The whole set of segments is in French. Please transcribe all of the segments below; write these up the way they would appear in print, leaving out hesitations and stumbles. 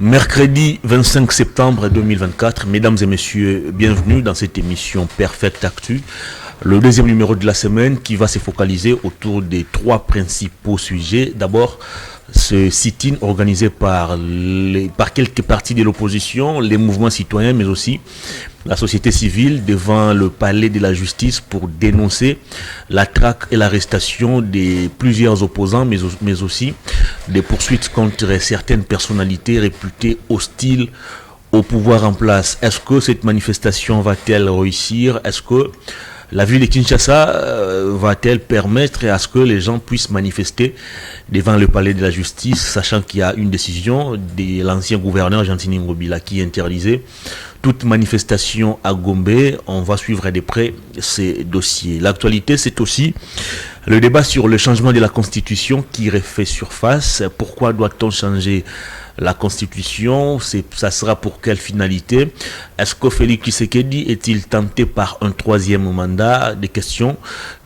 Mercredi 25 septembre 2024, mesdames et messieurs, bienvenue dans cette émission Perfect Actu, le deuxième numéro de la semaine qui va se focaliser autour des trois principaux sujets. D'abord, ce sit-in organisé par quelques partis de l'opposition, les mouvements citoyens, mais aussi la société civile devant le palais de la justice pour dénoncer la traque et l'arrestation de plusieurs opposants, mais aussi des poursuites contre certaines personnalités réputées hostiles au pouvoir en place. Est-ce que cette manifestation va-t-elle réussir? Est-ce que la ville de Kinshasa va-t-elle permettre à ce que les gens puissent manifester devant le palais de la justice, sachant qu'il y a une décision de l'ancien gouverneur Gentini Ngobila qui interdisait toute manifestation à Gombe? On va suivre de près ces dossiers. L'actualité, c'est aussi le débat sur le changement de la Constitution qui refait surface. Pourquoi doit-on changer la Constitution? Ça sera pour quelle finalité? Est-ce que Félix Tshisekedi est-il tenté par un troisième mandat? Des questions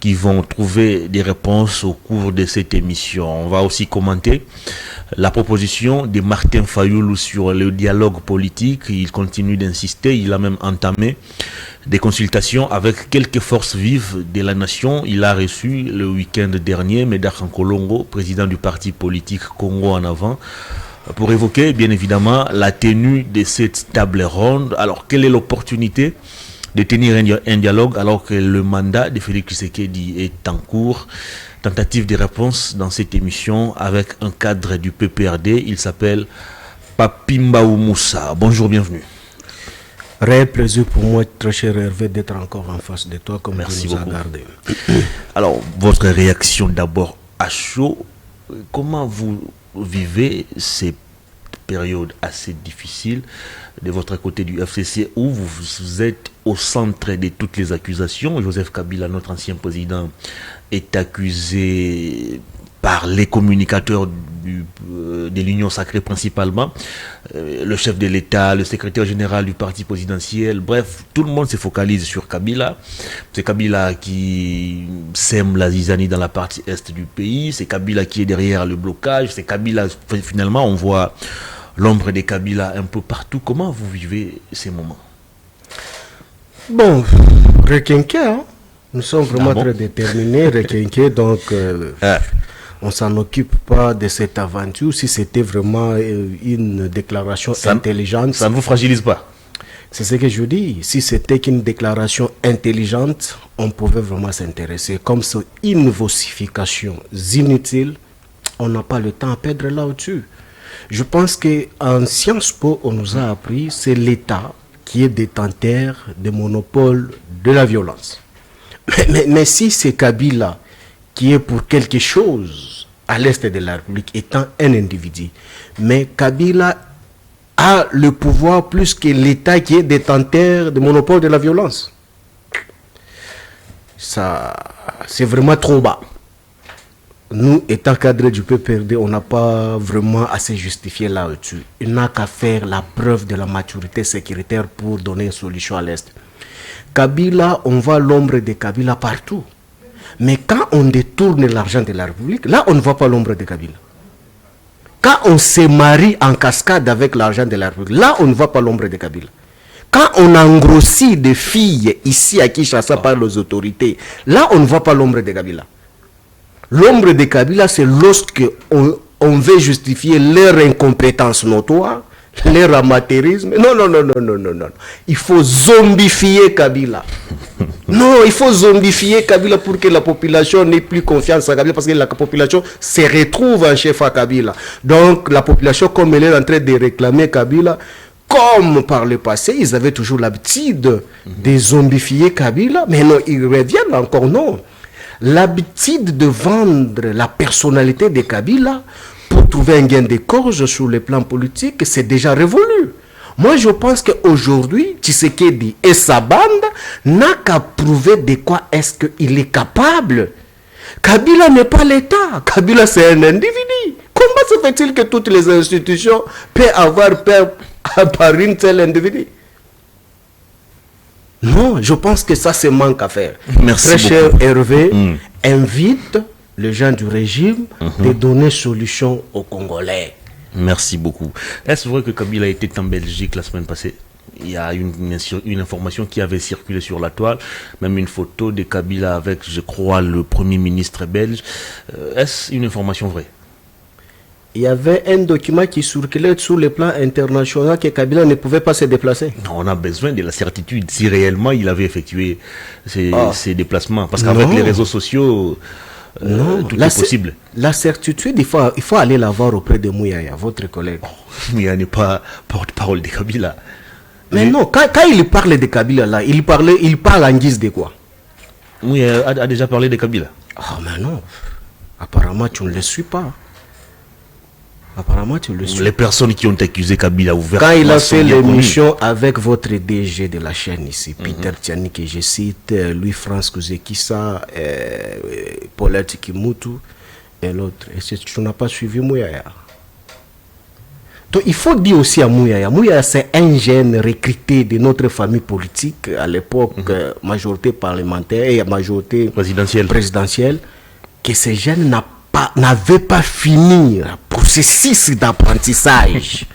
qui vont trouver des réponses au cours de cette émission. On va aussi commenter la proposition de Martin Fayoulou sur le dialogue politique. Il continue d'insister, il a même entamé des consultations avec quelques forces vives de la nation. Il a reçu le week-end dernier Médard Nkolongo, président du parti politique Congo en avant, pour évoquer bien évidemment la tenue de cette table ronde. Alors, quelle est l'opportunité de tenir un dialogue alors que le mandat de Félix Tshisekedi est en cours? Tentative de réponse dans cette émission avec un cadre du PPRD. Il s'appelle Papimbaou Moussa. Bonjour, bienvenue. Réel plaisir pour moi, très cher Hervé, d'être encore en face de toi comme merci tu nous as beaucoup. gardé. Alors, votre réaction d'abord à chaud. Comment vous vivez ces périodes assez difficiles de votre côté du FCC où vous êtes au centre de toutes les accusations? Joseph Kabila, notre ancien président, est accusé par les communicateurs de l'Union sacrée principalement, le chef de l'État, le secrétaire général du parti présidentiel, bref, tout le monde se focalise sur Kabila. C'est Kabila qui sème la zizanie dans la partie est du pays, c'est Kabila qui est derrière le blocage, c'est Kabila, finalement on voit l'ombre de Kabila un peu partout. Comment vous vivez ces moments? Bon, requinqué, hein? Nous sommes vraiment très déterminés, requinqué, donc on s'en occupe pas de cette aventure. Si c'était vraiment une déclaration intelligente... Ça ne vous fragilise pas? C'est ce que je dis. Si c'était qu'une déclaration intelligente, on pouvait vraiment s'intéresser. Comme c'est une vocification inutile, on n'a pas le temps à perdre là-dessus. Je pense qu'en Sciences Po, on nous a appris, c'est l'État qui est détenteur des monopoles de la violence. Mais si c'est Kabila qui est pour quelque chose à l'est de la République, étant un individu, mais Kabila a le pouvoir plus que l'État qui est détenteur des monopoles de la violence. Ça, c'est vraiment trop bas. Nous, étant cadre du PPRD, on n'a pas vraiment à se justifier là-dessus. Il n'a qu'à faire la preuve de la maturité sécuritaire pour donner une solution à l'Est. Kabila, on voit l'ombre de Kabila partout. Mais quand on détourne l'argent de la République, là, on ne voit pas l'ombre de Kabila. Quand on se marie en cascade avec l'argent de la République, là, on ne voit pas l'ombre de Kabila. Quand on engrossit des filles ici à Kinshasa par les autorités, là, on ne voit pas l'ombre de Kabila. L'ombre de Kabila, c'est lorsque on veut justifier leur incompétence notoire, leur amateurisme. Non. Il faut zombifier Kabila. Non, il faut zombifier Kabila pour que la population n'ait plus confiance à Kabila, parce que la population se retrouve en chef à Kabila. Donc, la population, comme elle est en train de réclamer Kabila, comme par le passé, ils avaient toujours l'habitude de zombifier Kabila, mais non, ils reviennent encore, non. L'habitude de vendre la personnalité de Kabila pour trouver un gain de cause sur le plan politique, c'est déjà révolu. Moi, je pense qu'aujourd'hui, Tshisekedi et sa bande n'a qu'à prouver de quoi est-ce qu'il est capable. Kabila n'est pas l'État. Kabila, c'est un individu. Comment se fait-il que toutes les institutions peuvent avoir peur par une telle individu? Non, je pense que ça, c'est manque à faire. Merci Très cher beaucoup. Hervé, invite les gens du régime de donner solution aux Congolais. Merci beaucoup. Est-ce vrai que Kabila était en Belgique la semaine passée? Il y a une information qui avait circulé sur la toile, même une photo de Kabila avec, je crois, le Premier ministre belge. Est-ce une information vraie? Il y avait un document qui circulait sur le plan international que Kabila ne pouvait pas se déplacer. On a besoin de la certitude si réellement il avait effectué ces déplacements. Parce qu'avec les réseaux sociaux, tout est possible. La certitude, il faut aller la voir auprès de Mouyaya, votre collègue. Mouyaya n'est pas porte-parole de Kabila. Mais non, quand il parle de Kabila, là, il parle en guise de quoi? Mouyaya a déjà parlé de Kabila. Ah, mais non. Apparemment, tu ne le suis pas. Apparemment, tu le suis. Les personnes qui ont accusé Kabila ouvertement. Quand il a fait l'émission avec votre DG de la chaîne ici, Peter Tiani, que je cite, Louis-France Kouzekissa, Paulette Kimutu et l'autre. Et tu n'as pas suivi Mouyaya. Donc, il faut dire aussi à Mouyaya. Mouyaya, c'est un jeune recruté de notre famille politique, à l'époque, majorité parlementaire et majorité présidentielle, que ce jeune n'avait pas fini le processus d'apprentissage.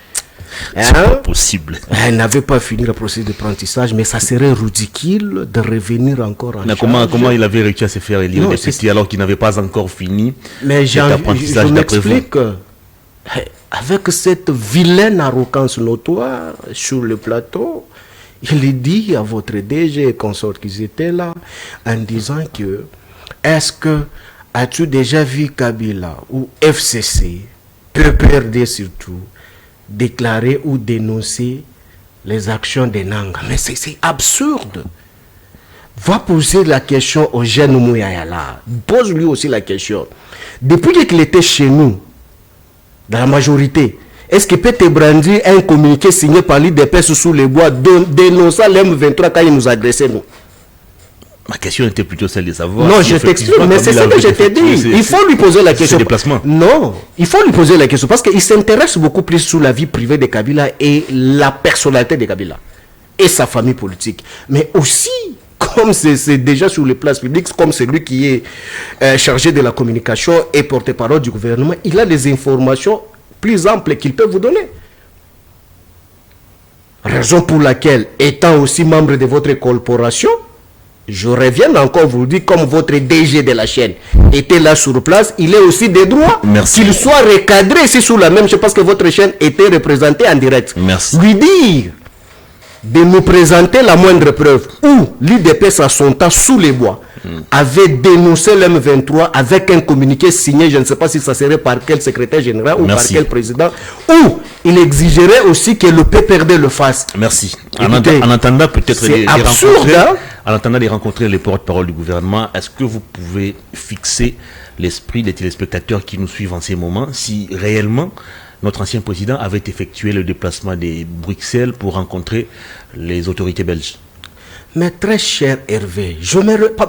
C'est pas possible. Elle n'avait pas fini le processus d'apprentissage, mais ça serait ridicule de revenir encore en charge. Comment il avait réussi à se faire élire député alors qu'il n'avait pas encore fini cet apprentissage? Je m'explique. Avec cette vilaine arrogance notoire sur le plateau, il dit à votre DG et consorts qu'ils étaient là, en disant que est-ce que as-tu déjà vu Kabila ou FCC, PPRD surtout, déclarer ou dénoncer les actions des Nanga? Mais c'est absurde. Va poser la question au jeune Mouyaya là. Pose-lui aussi la question. Depuis qu'il était chez nous, dans la majorité, est-ce qu'il peut te brandir un communiqué signé par l'IDPS sous les bois dénonçant l'M23 quand il nous agressait nous? Ma question était plutôt celle de savoir. Non, je t'explique, mais c'est ce que je t'ai dit. Il faut lui poser la question. Non, il faut lui poser la question parce qu'il s'intéresse beaucoup plus sur la vie privée de Kabila et la personnalité de Kabila et sa famille politique. Mais aussi, comme c'est déjà sur les places publiques, comme c'est lui qui est chargé de la communication et porte-parole du gouvernement, il a des informations plus amples qu'il peut vous donner. Raison pour laquelle, étant aussi membre de votre corporation, je reviens encore vous dire, comme votre DG de la chaîne était là sur place, il est aussi des droits qu'il soit recadré ici sous la même chose parce que votre chaîne était représentée en direct. Merci. Lui dire de nous présenter la moindre preuve où l'IDPS à son temps sous les bois avait dénoncé l'M23 avec un communiqué signé, je ne sais pas si ça serait par quel secrétaire général ou par quel président, où il exigerait aussi que le PPRD le fasse. Merci. Écoutez, en attendant peut-être de rencontrer les porte-parole du gouvernement, est-ce que vous pouvez fixer l'esprit des téléspectateurs qui nous suivent en ces moments si réellement notre ancien président avait effectué le déplacement de Bruxelles pour rencontrer les autorités belges? Mais très cher Hervé,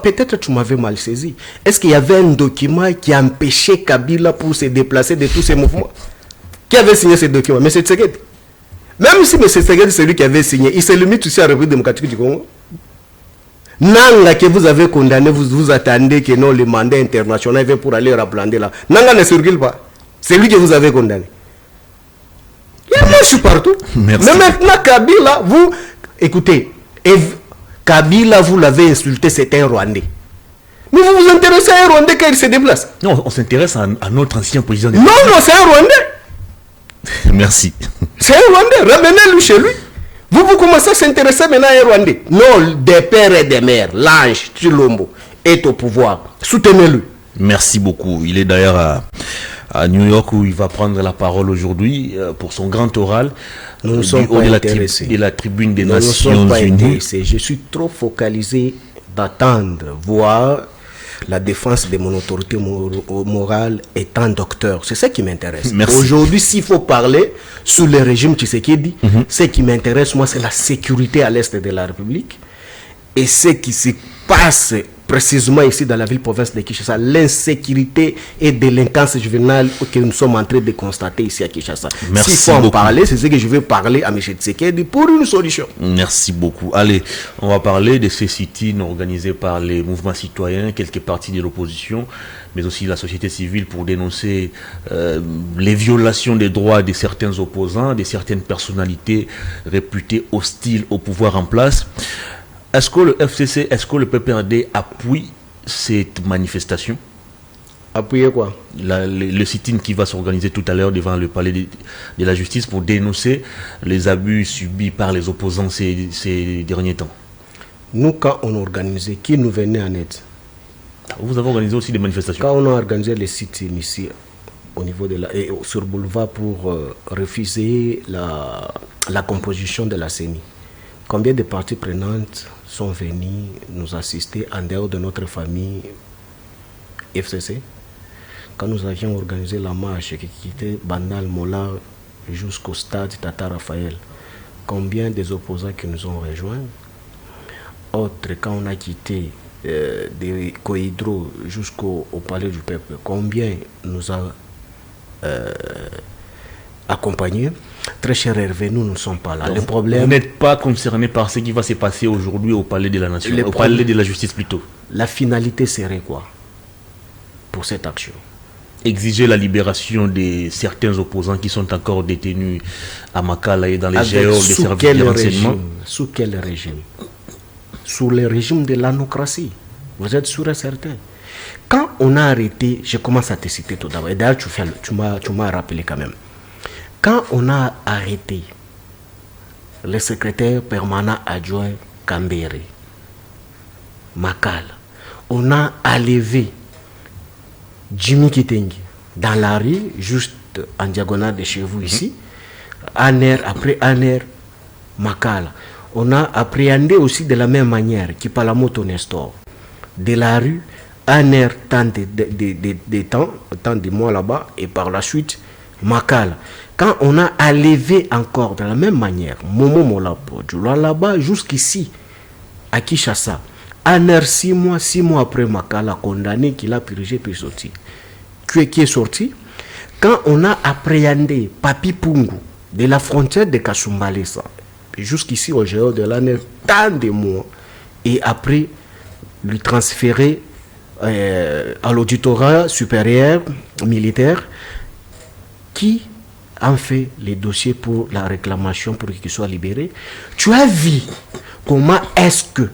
peut-être tu m'avais mal saisi. Est-ce qu'il y avait un document qui empêchait Kabila pour se déplacer de tous ces mouvements? Qui avait signé ce document? M. Tshisekedi. Même si M. Tshisekedi c'est lui qui avait signé, il se limite aussi à la République démocratique du Congo. Nanga que vous avez condamné, vous attendez que non, le mandat international vient pour aller rablander là. Nanga ne circule pas. C'est lui que vous avez condamné. Moi, je suis partout. Merci. Mais maintenant, Kabila, vous... Écoutez, Kabila, vous l'avez insulté, c'était un Rwandais. Mais vous vous intéressez à un Rwandais quand il se déplace? Non, on s'intéresse à notre ancien président. Non, c'est un Rwandais. Merci. C'est un Rwandais. Ramenez-le chez lui. Vous commencez à s'intéresser maintenant à un Rwandais. Non, des pères et des mères, l'ange Tshilombo est au pouvoir. Soutenez-le. Merci beaucoup. Il est d'ailleurs à New York où il va prendre la parole aujourd'hui pour son grand oral nous ne sommes pas intéressés. De la tribune des Nations Unies. Je suis trop focalisé d'attendre, voir la défense de mon autorité morale étant docteur. C'est ça qui m'intéresse. Aujourd'hui, s'il faut parler sur le régime Tshisekedi, ce qui m'intéresse, moi, c'est la sécurité à l'est de la République et ce qui se passe précisément ici dans la ville-province de Kinshasa, l'insécurité et délinquance juvénile que nous sommes en train de constater ici à Kinshasa. S'il faut en parler, c'est ce que je vais parler à M. Tshisekedi pour une solution. Merci beaucoup. Allez, on va parler de ces sit-ins organisés par les mouvements citoyens, quelques partis de l'opposition, mais aussi la société civile pour dénoncer les violations des droits de certains opposants, de certaines personnalités réputées hostiles au pouvoir en place. Est-ce que le FCC, est-ce que le PPRD appuie cette manifestation? Appuyer quoi? Le sit-in qui va s'organiser tout à l'heure devant le palais de la justice pour dénoncer les abus subis par les opposants ces derniers temps. Nous, quand on organisait, qui nous venait en aide? Vous avez organisé aussi des manifestations? Quand on a organisé les sit-in ici, au niveau de sur Boulevard pour refuser la composition de la CENI, combien de parties prenantes sont venues nous assister en dehors de notre famille FCC? Quand nous avions organisé la marche qui quittait Bandal Mola jusqu'au stade Tata Raphaël, combien des opposants qui nous ont rejoints? Autre, quand on a quitté des Cohydro jusqu'au palais du peuple, combien nous a accompagnés? Très cher Hervé, nous ne sommes pas là. Donc, le problème, vous n'êtes pas concerné par ce qui va se passer aujourd'hui au palais de la Nation, au palais de la justice plutôt. La finalité serait quoi pour cette action? Exiger la libération de certains opposants qui sont encore détenus à Makala et dans les géos des services de renseignement. Sous quel régime? Sous le régime de l'anocratie. Vous êtes sûr et certain. Quand on a arrêté, je commence à te citer tout d'abord, et d'ailleurs tu m'as rappelé quand même. Quand on a arrêté le secrétaire permanent adjoint Kambere, Makala, on a enlevé Jimmy Kitengi dans la rue, juste en diagonale de chez vous ici, un air après un air, Makala. On a appréhendé aussi de la même manière Kipalamoto Nestor, de la rue, un air tant de mois là-bas, et par la suite, Makala. Quand on a enlevé encore de la même manière Momo Molapo, là-bas jusqu'ici, à Kinshasa, un air 6 mois après Makala, condamné, qu'il a purgé puis sorti. Qui est sorti? Quand on a appréhendé Papi Pungu de la frontière de Kasumbalesa, jusqu'ici au géo de l'année, tant de mois, et après lui transférer à l'auditorat supérieur militaire qui en fait les dossiers pour la réclamation pour qu'il soit libéré. Tu as vu comment est-ce que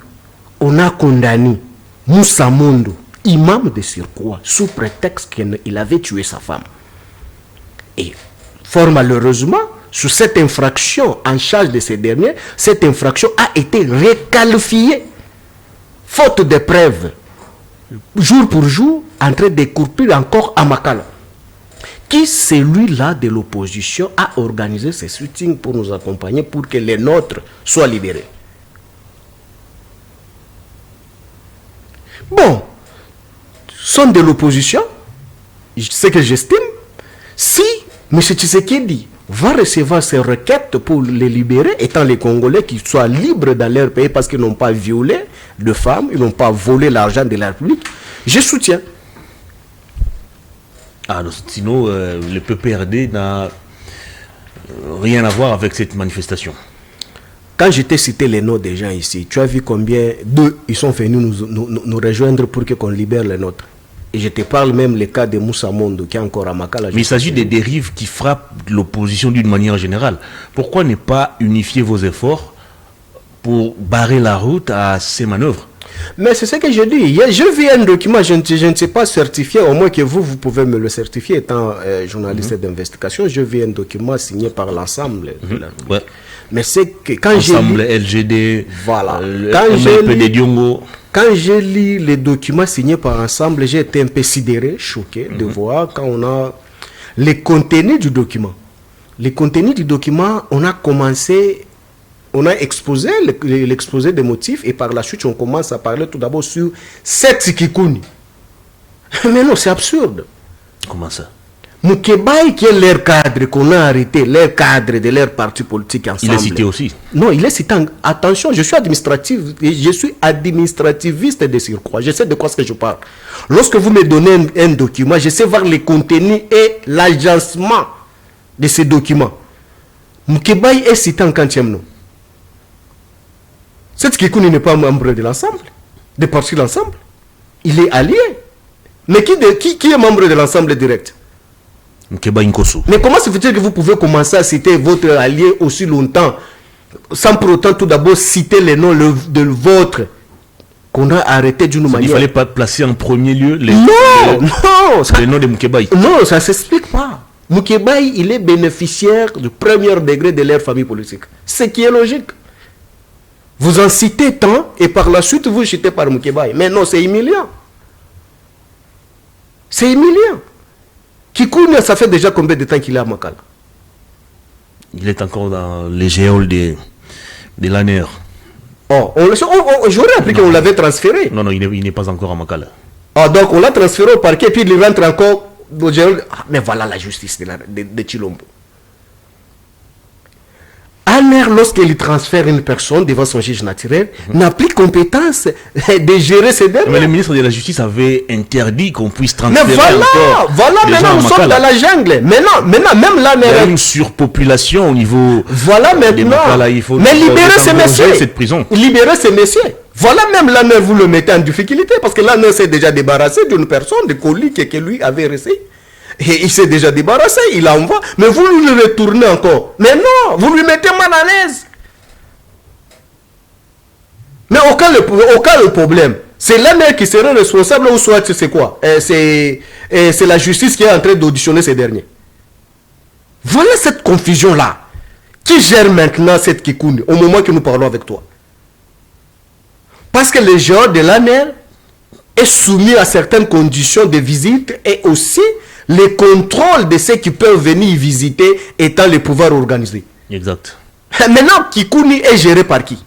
on a condamné Moussa Mondo, imam de Surcroît, sous prétexte qu'il avait tué sa femme. Et fort malheureusement, sous cette infraction en charge de ces derniers, cette infraction a été requalifiée, faute de preuves, jour pour jour, en train de courir encore à Makala. Qui, celui-là de l'opposition, a organisé ces shootings pour nous accompagner pour que les nôtres soient libérés. Bon, sont de l'opposition, ce que j'estime, si M. Tshisekedi va recevoir ces requêtes pour les libérer, étant les Congolais qui soient libres dans leur pays parce qu'ils n'ont pas violé de femmes, ils n'ont pas volé l'argent de la République, je soutiens. Ah, sinon, le PPRD n'a rien à voir avec cette manifestation. Quand je t'ai cité les noms des gens ici, tu as vu combien d'eux ils sont venus nous rejoindre pour qu'on libère les nôtres. Et je te parle même le cas de Moussa Mondo qui est encore à Makala. Mais il s'agit des dérives qui frappent l'opposition d'une manière générale. Pourquoi ne pas unifier vos efforts pour barrer la route à ces manœuvres? Mais c'est ce que je dis. Je vis un document, je ne sais pas certifier, au moins que vous pouvez me le certifier étant journaliste d'investigation. Je vis un document signé par l'ensemble. Ouais. Mais c'est que quand ensemble LGD, voilà. Quand j'ai lu les documents signés par ensemble, j'ai été un peu sidéré, choqué de voir quand on a les contenus du document. Les contenus du document, on a commencé, on a exposé l'exposé des motifs et par la suite on commence à parler tout d'abord sur 7 Kikuni. Mais non, c'est absurde. Comment ça? Moukébaï, qui est leur cadre, qu'on a arrêté, leur cadre de leur parti politique ensemble. Il est cité aussi. Non, il est cité. Attention, je suis administrativiste de surcroît. Je sais de quoi ce que je parle. Lorsque vous me donnez un document, je sais voir les contenus et l'agencement de ces documents. Moukébaï est cité en 40e nom. Cette Kikouni n'est pas membre de l'ensemble, de parti de l'ensemble. Il est allié. Mais qui est membre de l'ensemble direct? Moukébaï Nkosso. Mais comment se fait-il que vous pouvez commencer à citer votre allié aussi longtemps, sans pour autant tout d'abord citer les noms de votre qu'on a arrêté d'une manière? Il fallait pas placer en premier lieu les noms de Moukébaï. Non, ça ne s'explique pas. Moukébaï, il est bénéficiaire du premier degré de leur famille politique. Ce qui est logique. Vous en citez tant et par la suite vous citez par Moukébaï. Mais non, c'est humiliant. C'est humiliant. Kikouni, ça fait déjà combien de temps qu'il est à Makala? Il est encore dans les géoles de l'ANER. Oh, j'aurais appris qu'on l'avait transféré. Non, il n'est pas encore à Makala. Ah, donc on l'a transféré au parquet, puis il rentre encore au géol. Ah, mais voilà la justice de Chilombo. ANER, lorsqu'il transfère une personne devant son juge naturel, n'a plus compétence de gérer ses derniers. Mais le ministre de la Justice avait interdit qu'on puisse transférer. Mais voilà, maintenant nous sommes dans la jungle. Maintenant, même l'ANER. Il y a une surpopulation au niveau. Voilà maintenant. Makala, il faut mais libérer ces messieurs. Cette prison. Libérer ces messieurs. Voilà même l'ANER, vous le mettez en difficulté parce que l'ANER s'est déjà débarrassé d'une personne, de colis que lui avait reçu. Et il s'est déjà débarrassé, il envoie. Mais vous lui retournez encore. Mais non, vous lui mettez mal à l'aise. Mais aucun le problème. C'est l'ANER qui serait responsable ou soit c'est quoi? C'est la justice qui est en train d'auditionner ces derniers. Voilà cette confusion-là. Qui gère maintenant cette Kikouni au moment que nous parlons avec toi? Parce que le géant de l'ANER est soumis à certaines conditions de visite et aussi les contrôles de ceux qui peuvent venir visiter étant le pouvoir organisé. Exact. Maintenant, Kikouni est géré par qui?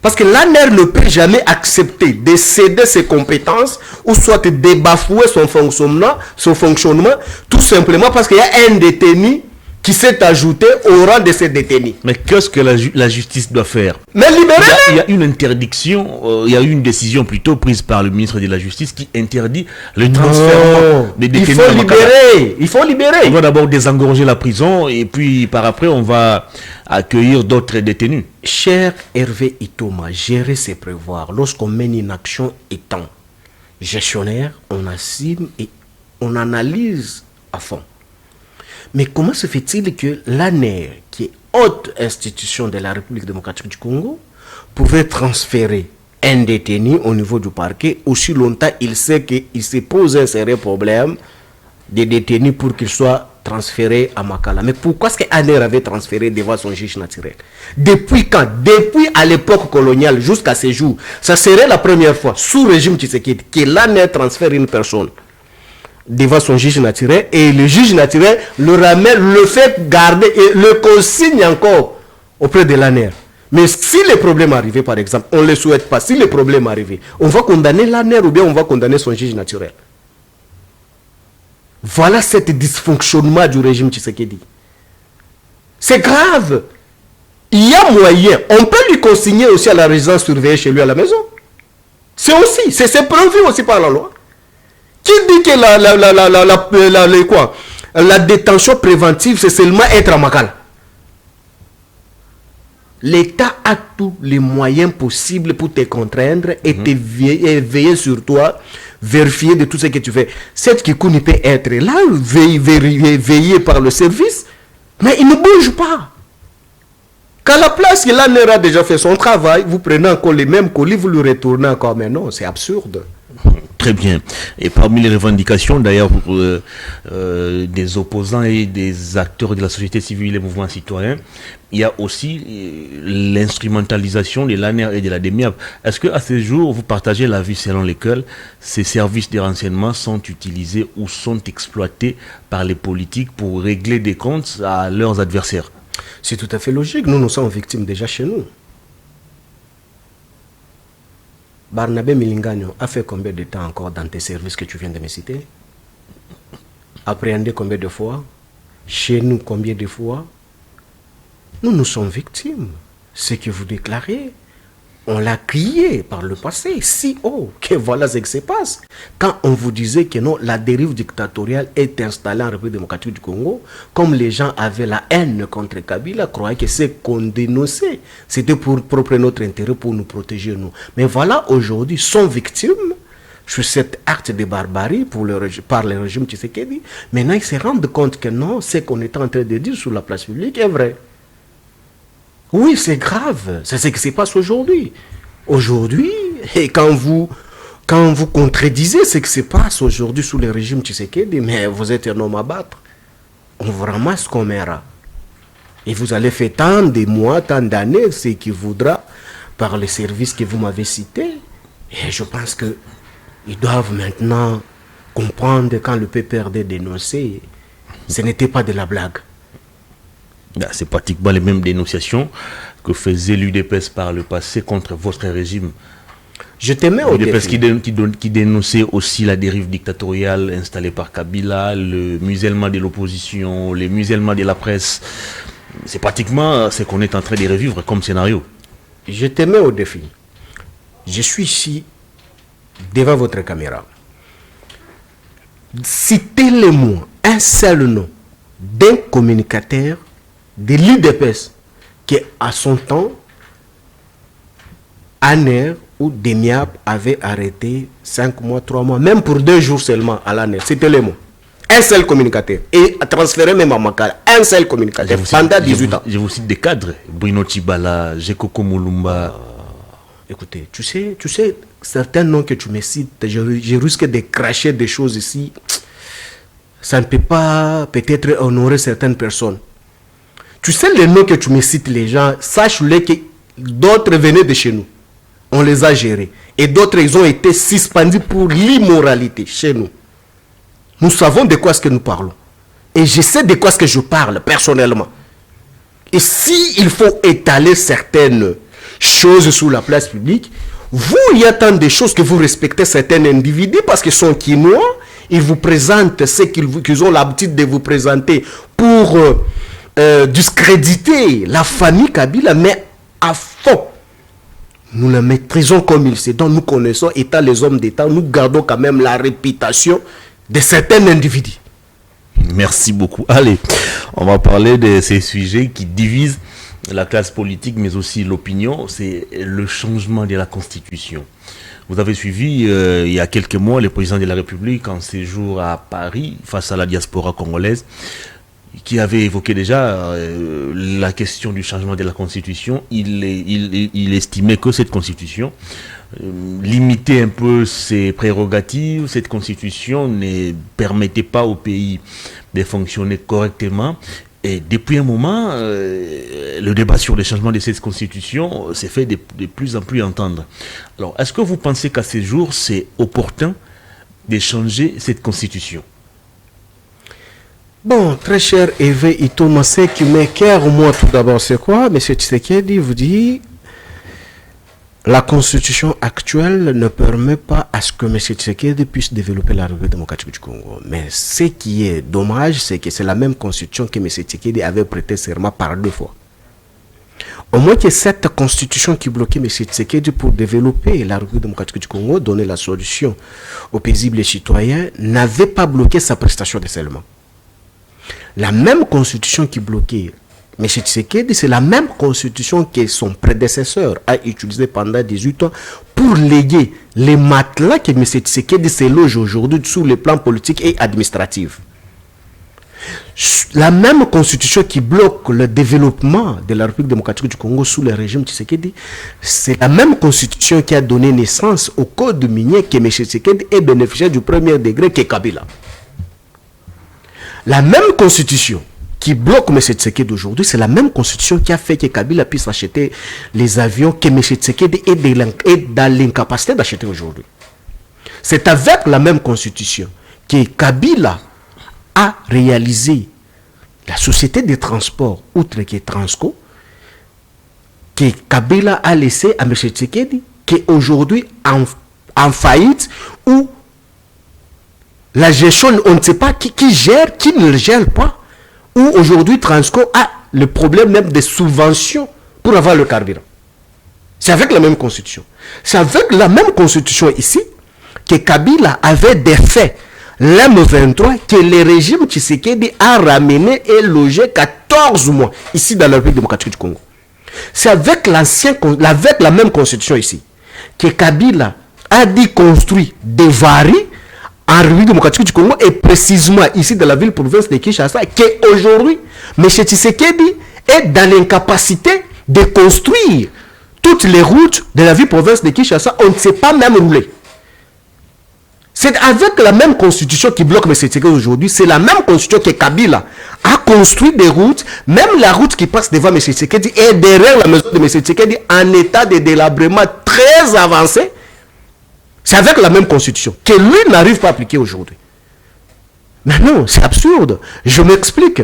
Parce que l'ANER ne peut jamais accepter de céder ses compétences ou soit de bafouer son fonctionnement, tout simplement parce qu'il y a un détenu qui s'est ajouté au rang de ces détenus. Mais qu'est-ce que la justice doit faire? Mais libérer. Il y a une interdiction, il y a eu une décision plutôt prise par le ministre de la Justice qui interdit le transfert des détenus. Il faut libérer. On va d'abord désengorger la prison et puis par après on va accueillir d'autres détenus. Cher Hervé Itoma, gérer c'est prévoir. Lorsqu'on mène une action étant gestionnaire, on assume et on analyse à fond. Mais comment se fait-il que l'ANER, qui est haute institution de la République démocratique du Congo, pouvait transférer un détenu au niveau du parquet aussi longtemps il sait qu'il se pose un sérieux problème des détenus pour qu'il soit transféré à Makala? Mais pourquoi est-ce que l'ANER avait transféré devant son juge naturel? Depuis quand? Depuis à l'époque coloniale jusqu'à ce jour. Ça serait la première fois sous régime Tshisekedi que l'ANER transfère une personne devant son juge naturel et le juge naturel le ramène, le fait garder et le consigne encore auprès de l'ANER. Mais si les problèmes arrivaient, par exemple, on ne le souhaite pas, si les problèmes arrivaient, on va condamner l'ANER ou bien on va condamner son juge naturel. Voilà cet dysfonctionnement du régime Tshisekedi. C'est grave. Il y a moyen. On peut lui consigner aussi à la résidence surveillée chez lui à la maison. C'est prévu aussi par la loi. Qui dit que la détention préventive, c'est seulement être à Makala? L'État a tous les moyens possibles pour te contraindre et te veiller sur toi, vérifier de tout ce que tu fais. Cette Kikouni peut être là, veillé par le service, mais il ne bouge pas. Qu'à la place que l'ANER a déjà fait son travail, vous prenez encore les mêmes colis, vous le retournez encore. Mais non, c'est absurde. Très bien. Et parmi les revendications, d'ailleurs, des opposants et des acteurs de la société civile et mouvements citoyens, il y a aussi l'instrumentalisation de l'ANER et de la DEMIAP. Est-ce qu'à ce jour, vous partagez l'avis selon lequel ces services de renseignement sont utilisés ou sont exploités par les politiques pour régler des comptes à leurs adversaires? C'est tout à fait logique. Nous sommes victimes déjà chez nous. Barnabé Milingano a fait combien de temps encore dans tes services que tu viens de me citer? appréhendé combien de fois? Chez nous, combien de fois? Nous sommes victimes. Ce que vous déclarez, on l'a crié par le passé, si haut, que voilà ce qui se passe. Quand on vous disait que non, la dérive dictatoriale est installée en République démocratique du Congo, comme les gens avaient la haine contre Kabila, croyaient que c'est qu'on dénonçait. C'était pour propre notre intérêt, pour nous protéger, nous. Mais voilà, aujourd'hui, sont victimes sur cet acte de barbarie par le régime Tshisekedi. Maintenant, ils se rendent compte que non, ce qu'on est en train de dire sur la place publique est vrai. Oui, c'est grave. C'est ce qui se passe aujourd'hui. Aujourd'hui, et quand vous contredisez ce qui se passe aujourd'hui sous le régime Tshisekedi, mais vous êtes un homme à battre. On vous ramasse comme un rat. Et vous allez faire tant de mois, tant d'années, ce qu'il voudra, par les services que vous m'avez cités. Et je pense que ils doivent maintenant comprendre quand le PPRD dénonçait, ce n'était pas de la blague. C'est pratiquement les mêmes dénonciations que faisait l'UDPS par le passé contre votre régime. Je te mets au défi. L'UDPS qui dénonçait aussi la dérive dictatoriale installée par Kabila, le musellement de l'opposition, le musellement de la presse. C'est pratiquement ce qu'on est en train de revivre comme scénario. Je te mets au défi. Je suis ici, devant votre caméra. Citez-le-moi un seul nom d'un communicateur de l'UDPS qui, à son temps, Aner ou Demiap avait arrêté 5 mois, 3 mois, même pour 2 jours seulement à l'année. C'était le mot. Un seul communicateur. Et transféré même à Makala. Un seul communicateur pendant 18 ans. Je vous cite des cadres. Bruno Tibala, Jekoko Moulumba. Écoutez, tu sais, certains noms que tu me cites, je risque de cracher des choses ici. Ça ne peut pas peut-être honorer certaines personnes. Tu sais les noms que tu me cites, les gens, sache-le que d'autres venaient de chez nous. On les a gérés. Et d'autres, ils ont été suspendus pour l'immoralité chez nous. Nous savons de quoi est-ce que nous parlons. Et je sais de quoi est-ce que je parle personnellement. Et si il faut étaler certaines choses sur la place publique, vous, il y a tant de choses que vous respectez certains individus parce qu'ils sont quinois, ils vous présentent ce qu'ils ont l'habitude de vous présenter pour discréditer la famille Kabila, mais à fond. Nous la maîtrisons comme il se doit, nous connaissons, étant les hommes d'État, nous gardons quand même la réputation de certains individus. Merci beaucoup. Allez, on va parler de ces sujets qui divisent la classe politique, mais aussi l'opinion. C'est le changement de la Constitution. Vous avez suivi il y a quelques mois le président de la République en séjour à Paris face à la diaspora congolaise, qui avait évoqué déjà la question du changement de la Constitution. Il estimait que cette Constitution limitait un peu ses prérogatives. Cette Constitution ne permettait pas au pays de fonctionner correctement. Et depuis un moment, le débat sur le changement de cette Constitution s'est fait de plus en plus entendre. Alors, est-ce que vous pensez qu'à ces jours, c'est opportun de changer cette Constitution? Bon, très cher Hervé Itouma, ce qui m'écœure, moi, tout d'abord, c'est quoi? M. Tshisekedi vous dit la constitution actuelle ne permet pas à ce que M. Tshisekedi puisse développer la République démocratique du Congo. Mais ce qui est dommage, c'est que c'est la même constitution que M. Tshisekedi avait prêté serment par 2 fois. Au moins que cette constitution qui bloquait M. Tshisekedi pour développer la République démocratique du Congo, donner la solution aux paisibles citoyens, n'avait pas bloqué sa prestation de serment. La même constitution qui bloquait M. Tshisekedi, c'est la même constitution que son prédécesseur a utilisée pendant 18 ans pour léguer les matelas que M. Tshisekedi se loge aujourd'hui sur le plan politique et administratif. La même constitution qui bloque le développement de la République démocratique du Congo sous le régime Tshisekedi, c'est la même constitution qui a donné naissance au code minier que M. Tshisekedi est bénéficiaire du premier degré que Kabila. La même constitution qui bloque M. Tshisekedi aujourd'hui, c'est la même constitution qui a fait que Kabila puisse acheter les avions que M. Tshisekedi est dans l'incapacité d'acheter aujourd'hui. C'est avec la même constitution que Kabila a réalisé la société de transport, outre que Transco, que Kabila a laissé à M. Tshisekedi, qui est aujourd'hui en faillite, ou La gestion, on ne sait pas qui gère, qui ne le gère pas. Ou aujourd'hui, Transco a le problème même des subventions pour avoir le carburant. C'est avec la même constitution. C'est avec la même constitution ici que Kabila avait défait l'M23 que le régime Tshisekedi a ramené et logé 14 mois ici dans la République démocratique du Congo. C'est avec la même constitution ici que Kabila a dit construire des varies en République démocratique du Congo et précisément ici dans la ville-province de Kinshasa, qu'aujourd'hui, M. Tshisekedi est dans l'incapacité de construire toutes les routes de la ville-province de Kinshasa. On ne sait pas même rouler. C'est avec la même constitution qui bloque M. Tshisekedi aujourd'hui, c'est la même constitution que Kabila a construit des routes, même la route qui passe devant M. Tshisekedi est derrière la maison de M. Tshisekedi en état de délabrement très avancé. C'est avec la même constitution que lui n'arrive pas à appliquer aujourd'hui. Mais non, c'est absurde. Je m'explique.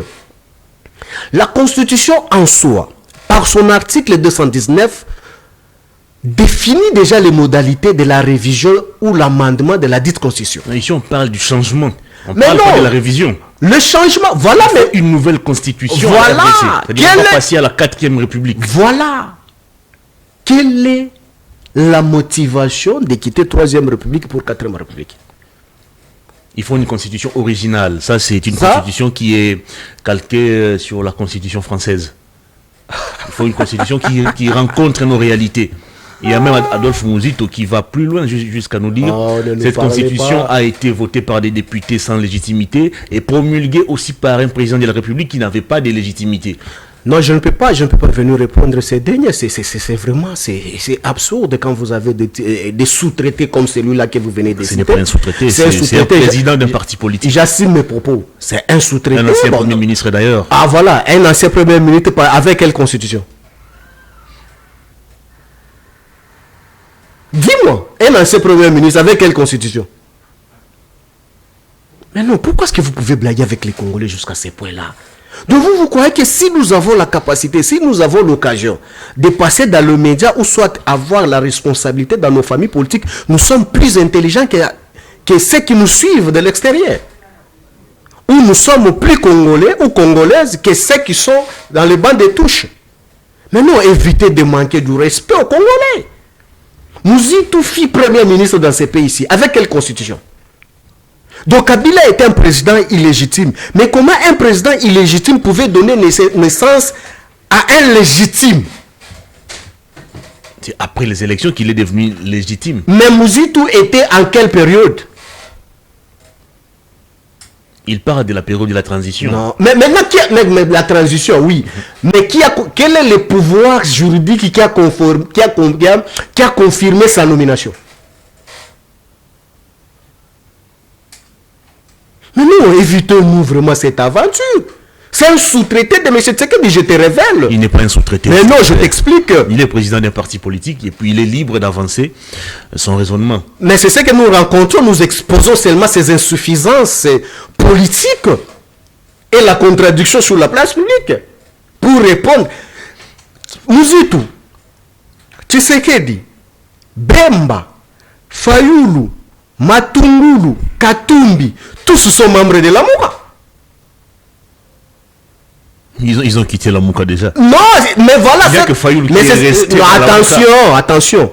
La constitution en soi, par son article 219, définit déjà les modalités de la révision ou l'amendement de la dite constitution. Ici, on parle du changement. On parle pas de la révision. Le changement, voilà. Mais une nouvelle constitution. Voilà. C'est-à-dire qu'on va passer à la 4e République. Voilà. Quelle est la motivation de quitter 3e République pour 4e République? Il faut une constitution originale. Ça, c'est une constitution qui est calquée sur la constitution française. Il faut une constitution qui rencontre nos réalités. Il y a même Adolphe Mouzito qui va plus loin jusqu'à nous dire cette constitution a été votée par des députés sans légitimité et promulguée aussi par un président de la République qui n'avait pas de légitimité. Non, je ne peux pas venir répondre ces derniers. C'est vraiment absurde quand vous avez des sous-traités comme celui-là que vous venez de citer. Ce n'est pas un sous-traité, c'est un président d'un parti politique. J'assume mes propos. C'est un sous-traité. Un ancien premier ministre d'ailleurs. Ah voilà, un ancien premier ministre avec quelle constitution? Dis-moi, un ancien premier ministre avec quelle constitution? Mais non, pourquoi est-ce que vous pouvez blaguer avec les Congolais jusqu'à ce point-là? Donc vous croyez que si nous avons la capacité, si nous avons l'occasion de passer dans le média ou soit avoir la responsabilité dans nos familles politiques, nous sommes plus intelligents que ceux qui nous suivent de l'extérieur? Ou nous sommes plus congolais ou congolaises que ceux qui sont dans les bancs de touche? Mais non, évitez de manquer du respect aux Congolais. Mouzito fit premier ministre dans ces pays-ci. Avec quelle constitution? Donc Kabila était un président illégitime. Mais comment un président illégitime pouvait donner naissance à un légitime? C'est après les élections qu'il est devenu légitime. Mais Mouzito était en quelle période? Il parle de la période de la transition. Non, mais maintenant, la transition, oui. Mais quel est le pouvoir juridique qui a confirmé sa nomination? Mais non, évitons-nous vraiment cette aventure. C'est un sous-traité de M. Tshisekedi, je te révèle. Il n'est pas un sous-traité. Mais non, je t'explique. Il est président d'un parti politique et puis il est libre d'avancer son raisonnement. Mais c'est ce que nous rencontrons, nous exposons seulement ces insuffisances politiques et la contradiction sur la place publique. Pour répondre, Mouzito, Tshisekedi, Bemba, Fayulu, Matungulu, Katumbi, tous sont membres de la Mouka. Ils ont quitté la Mouka déjà. Non, mais voilà. Attention.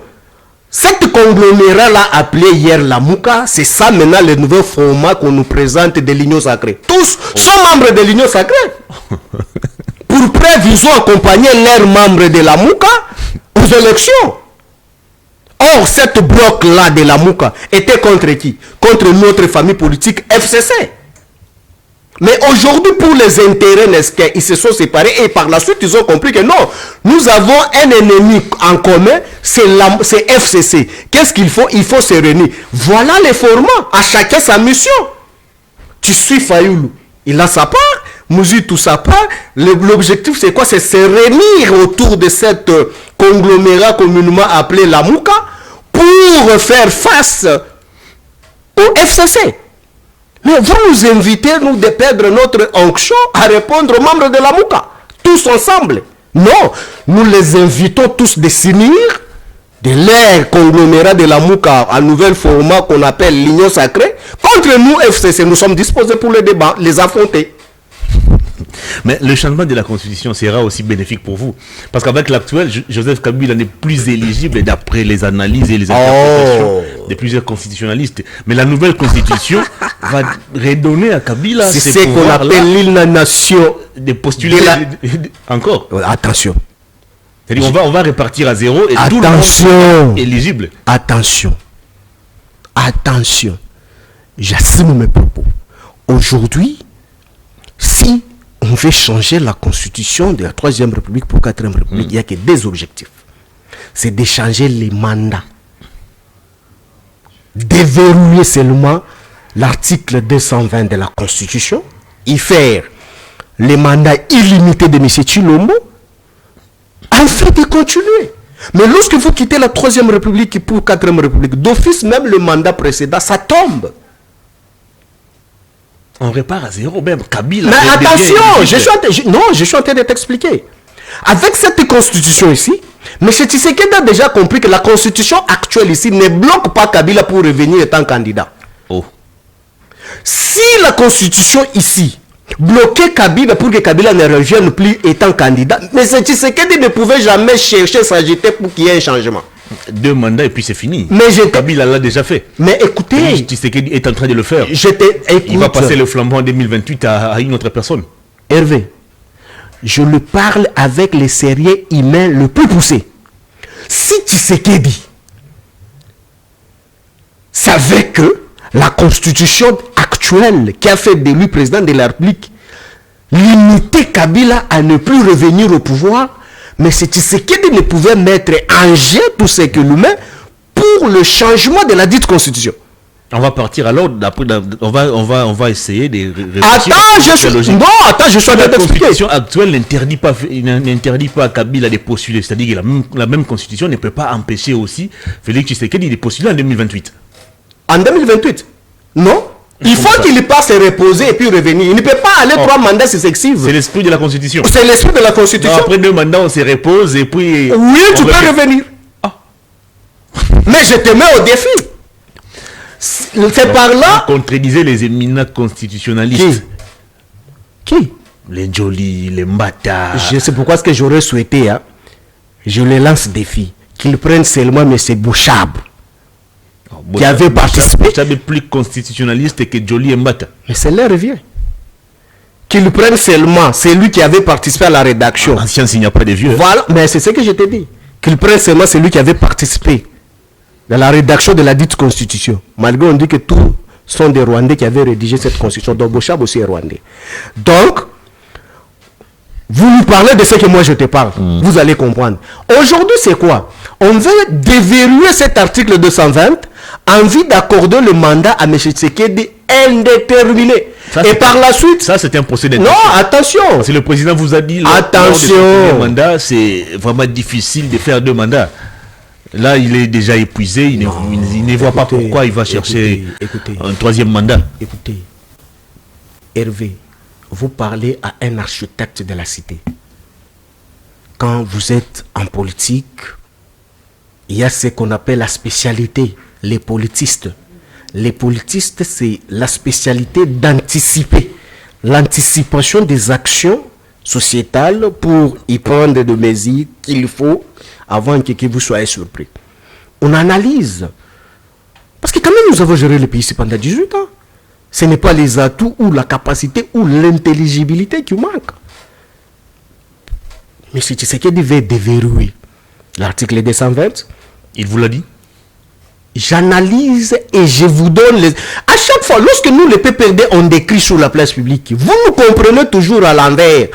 Cette conglomérat-là appelé hier la Mouka, c'est ça maintenant le nouveau format qu'on nous présente de l'Union sacrée. Tous sont membres de l'Union sacrée. Pour preuve, ils ont accompagné leurs membres de la Mouka aux élections. Or, cette bloc-là de la Mouka était contre qui? Contre notre famille politique FCC. Mais aujourd'hui, pour les intérêts, n'est-ce qu'ils se sont séparés et par la suite, ils ont compris que non, nous avons un ennemi en commun, c'est FCC. Qu'est-ce qu'il faut? Il faut se réunir. Voilà les formats, à chacun sa mission. Tu suis Fayoulou, il a sa part, Mouzito sa part. L'objectif, c'est quoi? C'est se réunir autour de cette conglomérat communément appelé la Mouka pour faire face au FCC. Mais vous nous invitez, nous, de perdre notre onction à répondre aux membres de la Mouka. Tous ensemble. Non, nous les invitons tous de s'unir, de l'ère conglomérat de la Mouka en nouvel format qu'on appelle l'Union sacrée, contre nous, FCC, nous sommes disposés pour le débat, les affronter. Mais le changement de la constitution sera aussi bénéfique pour vous. Parce qu'avec l'actuel, Joseph Kabila n'est plus éligible d'après les analyses et les interprétations de plusieurs constitutionnalistes. Mais la nouvelle constitution va redonner à Kabila c'est ce qu'on appelle l'aliénation de postuler encore. Attention. C'est-à-dire on va repartir à zéro et tout le monde est éligible. Attention. J'assume mes propos. Aujourd'hui, si on veut changer la constitution de la 3e République pour 4e République, il n'y a que deux objectifs. C'est de changer les mandats. Déverrouiller seulement l'article 220 de la Constitution, y faire les mandats illimités de M. Tshilombo, afin de continuer. Mais lorsque vous quittez la 3e République pour 4e République, d'office même le mandat précédent, ça tombe. On repart à zéro, même Kabila. Mais attention, je suis en train de t'expliquer. Avec cette constitution ici, M. Tshisekedi a déjà compris que la constitution actuelle ici ne bloque pas Kabila pour revenir étant candidat. Oh. Si la constitution ici bloquait Kabila pour que Kabila ne revienne plus étant candidat, M. Tshisekedi ne pouvait jamais chercher s'agiter pour qu'il y ait un changement. 2 mandats et puis c'est fini. Mais Kabila l'a déjà fait. Mais écoutez, Tshisekedi est en train de le faire. Il va passer le flambeau en 2028 à une autre personne. Hervé, je le parle avec le sérieux humain le plus poussé. Si Tshisekedi savait que la constitution actuelle qui a fait de lui président de la République limitait Kabila à ne plus revenir au pouvoir, mais c'est Tshisekedi ne pouvait mettre en jeu tout ce que l'humain pour le changement de la dite constitution. On va partir alors, on va essayer de réfléchir. Attends, je suis en train d'expliquer. La constitution actuelle n'interdit pas à Kabila de postuler. C'est-à-dire que la même constitution ne peut pas empêcher aussi Félix Tshisekedi de postuler en 2028. En 2028 non. Il faut qu'il passe se reposer et puis revenir. Il ne peut pas aller 3 mandats successifs. C'est l'esprit de la Constitution. C'est l'esprit de la Constitution. Non, après 2 mandats, on se repose et puis... Oui, tu peux revenir. Mais je te mets au défi. C'est par là... Vous contredisez les éminents constitutionnalistes. Qui? Les Joly, les Mbata. Je sais pourquoi ce que j'aurais souhaité. Je les lance défi. Qu'ils prennent seulement M. Bouchab. Qui avait participé. Bouchab est plus constitutionnaliste que Joly et Mbata. Mais cela revient. Qu'ils prennent seulement celui qui avait participé à la rédaction. En science, il n'y a pas de vieux. Voilà, mais c'est ce que je t'ai dit. Qu'ils prennent seulement celui qui avait participé dans la rédaction de la dite constitution. Malgré on dit que tous sont des Rwandais qui avaient rédigé cette constitution. Donc Bouchab aussi est Rwandais. Donc, vous nous parlez de ce que moi je te parle. Vous allez comprendre. Aujourd'hui, c'est quoi? On veut déverrouiller cet article 220 en vue d'accorder le mandat à M. Tshisekedi indéterminé. Et par la suite... Ça, c'est un procédé. Non, attention. Si le président vous a dit... Attention. Mandat, c'est vraiment difficile de faire 2 mandats. Là, il est déjà épuisé. Il ne voit pas pourquoi il va chercher un 3e mandat. Écoutez, Hervé, vous parlez à un architecte de la cité. Quand vous êtes en politique, il y a ce qu'on appelle la spécialité, les politistes. Les politistes, c'est la spécialité d'anticiper, l'anticipation des actions sociétales pour y prendre des mesures qu'il faut avant que vous soyez surpris. On analyse. Parce que quand même, nous avons géré le pays ici pendant 18 ans. Ce n'est pas les atouts ou la capacité ou l'intelligibilité qui manquent. Mais c'est ce qui devait déverrouiller l'article 220. Il vous l'a dit? J'analyse et je vous donne les... À chaque fois, lorsque nous, les PPRD, on décrit sur la place publique, vous nous comprenez toujours à l'envers.